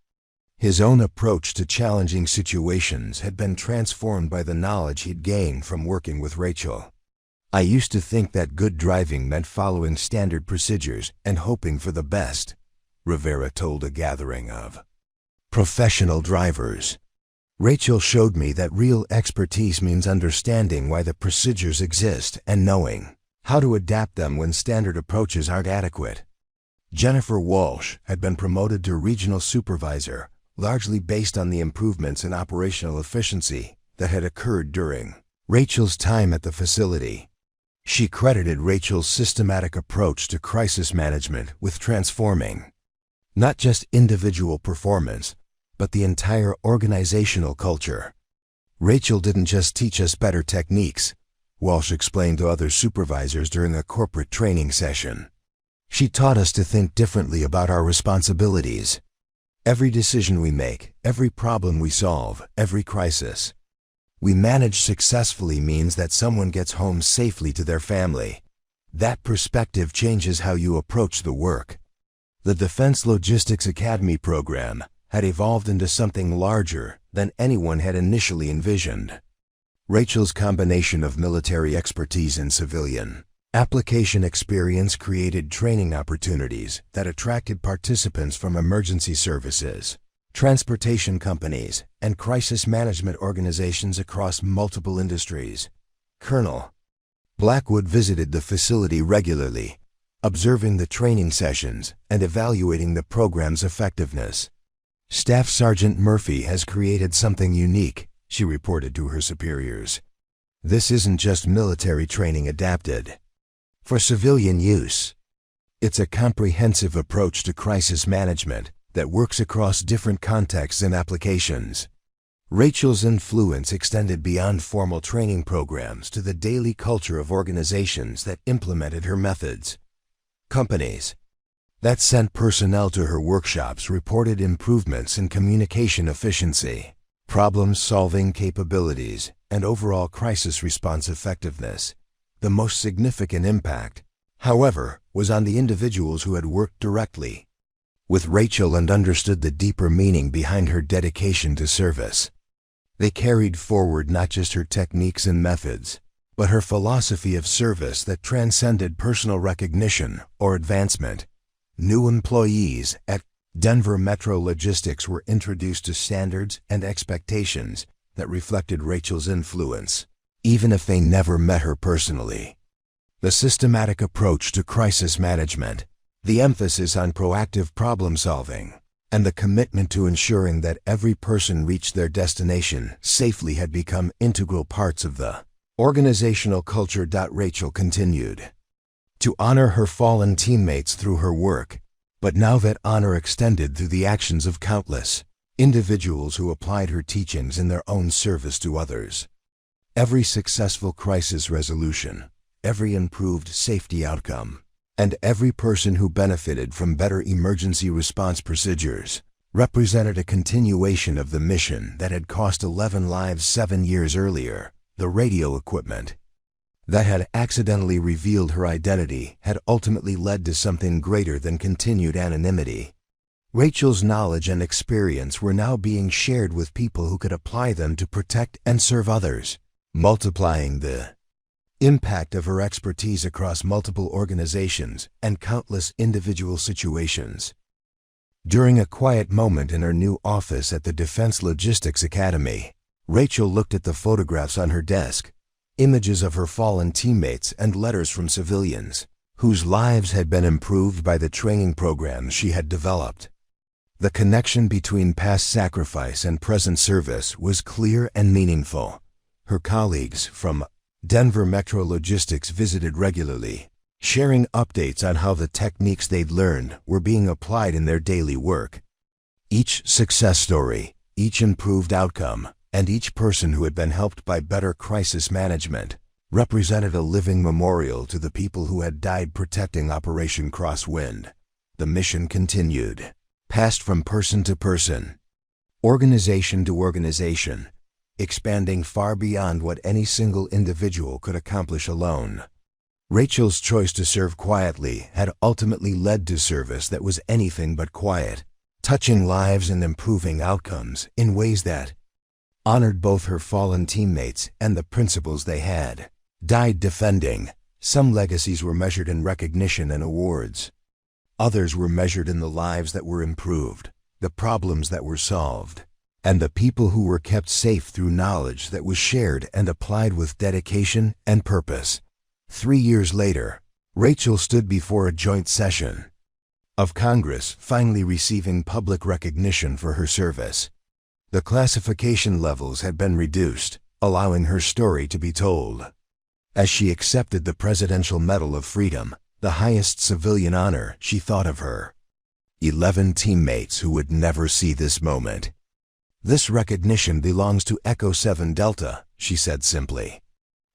His own approach to challenging situations had been transformed by the knowledge he'd gained from working with Rachel. I used to think that good driving meant following standard procedures and hoping for the best, Rivera told a gathering of professional drivers. Rachel showed me that real expertise means understanding why the procedures exist and knowing how to adapt them when standard approaches aren't adequate. Jennifer Walsh had been promoted to regional supervisor, largely based on the improvements in operational efficiency that had occurred during Rachel's time at the facility. She credited Rachel's systematic approach to crisis management with transforming not just individual performance, but the entire organizational culture. Rachel didn't just teach us better techniques, Walsh explained to other supervisors during a corporate training session. She taught us to think differently about our responsibilities. Every decision we make, every problem we solve, every crisis we manage successfully means that someone gets home safely to their family. That perspective changes how you approach the work. The Defense Logistics Academy program had evolved into something larger than anyone had initially envisioned. Rachel's combination of military expertise and civilian application experience created training opportunities that attracted participants from emergency services, transportation companies, and crisis management organizations across multiple industries. Colonel Blackwood visited the facility regularly, observing the training sessions and evaluating the program's effectiveness. Staff Sergeant Murphy has created something unique, she reported to her superiors. This isn't just military training adapted for civilian use. It's a comprehensive approach to crisis management that works across different contexts and applications. Rachel's influence extended beyond formal training programs to the daily culture of organizations that implemented her methods. Companies that sent personnel to her workshops reported improvements in communication efficiency, problem-solving capabilities, and overall crisis response effectiveness. The most significant impact, however, was on the individuals who had worked directly with Rachel and understood the deeper meaning behind her dedication to service. They carried forward not just her techniques and methods, but her philosophy of service that transcended personal recognition or advancement. New employees at Denver Metro Logistics were introduced to standards and expectations that reflected Rachel's influence, even if they never met her personally. The systematic approach to crisis management, the emphasis on proactive problem solving, and the commitment to ensuring that every person reached their destination safely had become integral parts of the organizational culture. Rachel continued to honor her fallen teammates through her work, but now that honor extended through the actions of countless individuals who applied her teachings in their own service to others. Every successful crisis resolution, every improved safety outcome, and every person who benefited from better emergency response procedures represented a continuation of the mission that had cost 11 lives 7 years earlier. The radio equipment that had accidentally revealed her identity had ultimately led to something greater than continued anonymity. Rachel's knowledge and experience were now being shared with people who could apply them to protect and serve others, multiplying the impact of her expertise across multiple organizations and countless individual situations. During a quiet moment in her new office at the Defense Logistics Academy, Rachel looked at the photographs on her desk, images of her fallen teammates and letters from civilians whose lives had been improved by the training programs she had developed. The connection between past sacrifice and present service was clear and meaningful. Her colleagues from Denver Metro Logistics visited regularly, sharing updates on how the techniques they'd learned were being applied in their daily work. Each success story, each improved outcome, and each person who had been helped by better crisis management represented a living memorial to the people who had died protecting Operation Crosswind. The mission continued, passed from person to person, organization to organization, expanding far beyond what any single individual could accomplish alone. Rachel's choice to serve quietly had ultimately led to service that was anything but quiet, touching lives and improving outcomes in ways that honored both her fallen teammates and the principles they had died defending. Some legacies were measured in recognition and awards. Others were measured in the lives that were improved, the problems that were solved, and the people who were kept safe through knowledge that was shared and applied with dedication and purpose. 3 years later, Rachel stood before a joint session of Congress, finally receiving public recognition for her service. The classification levels had been reduced, allowing her story to be told. As she accepted the Presidential Medal of Freedom, the highest civilian honor, she thought of her 11 teammates who would never see this moment. "This recognition belongs to Echo 7 Delta," she said simply.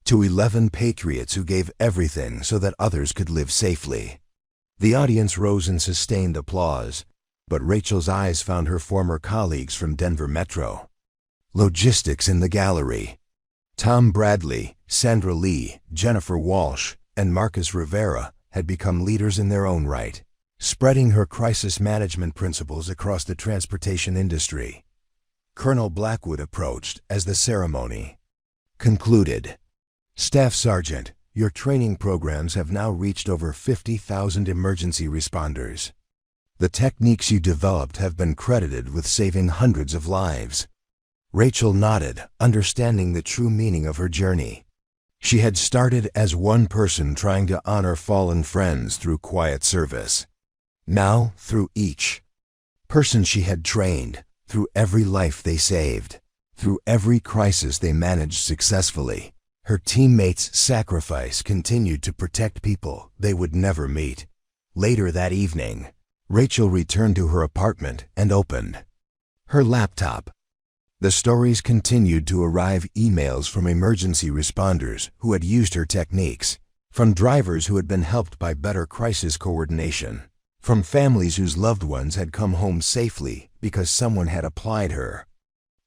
"To 11 patriots who gave everything so that others could live safely." The audience rose in sustained applause, but Rachel's eyes found her former colleagues from Denver Metro Logistics in the gallery. Tom Bradley, Sandra Lee, Jennifer Walsh, and Marcus Rivera had become leaders in their own right, spreading her crisis management principles across the transportation industry. Colonel Blackwood approached as the ceremony concluded. "Staff Sergeant, your training programs have now reached over 50,000 emergency responders. The techniques you developed have been credited with saving hundreds of lives." Rachel nodded, understanding the true meaning of her journey. She had started as one person trying to honor fallen friends through quiet service. Now, through each person she had trained, through every life they saved, through every crisis they managed successfully, her teammates' sacrifice continued to protect people they would never meet. Later that evening, Rachel returned to her apartment and opened her laptop. The stories continued to arrive: emails from emergency responders who had used her techniques, from drivers who had been helped by better crisis coordination, from families whose loved ones had come home safely because someone had applied her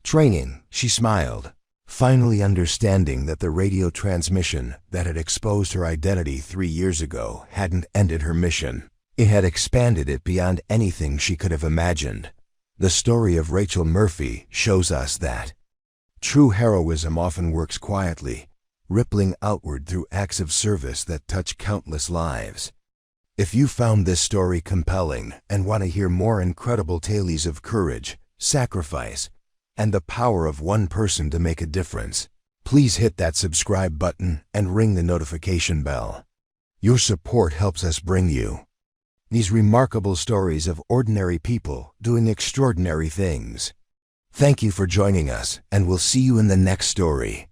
training. She smiled, finally understanding that the radio transmission that had exposed her identity 3 years ago hadn't ended her mission. It had expanded it beyond anything she could have imagined. The story of Rachel Murphy shows us that true heroism often works quietly, rippling outward through acts of service that touch countless lives. If you found this story compelling and want to hear more incredible tales of courage, sacrifice, and the power of one person to make a difference, please hit that subscribe button and ring the notification bell. Your support helps us bring you these remarkable stories of ordinary people doing extraordinary things. Thank you for joining us, and we'll see you in the next story.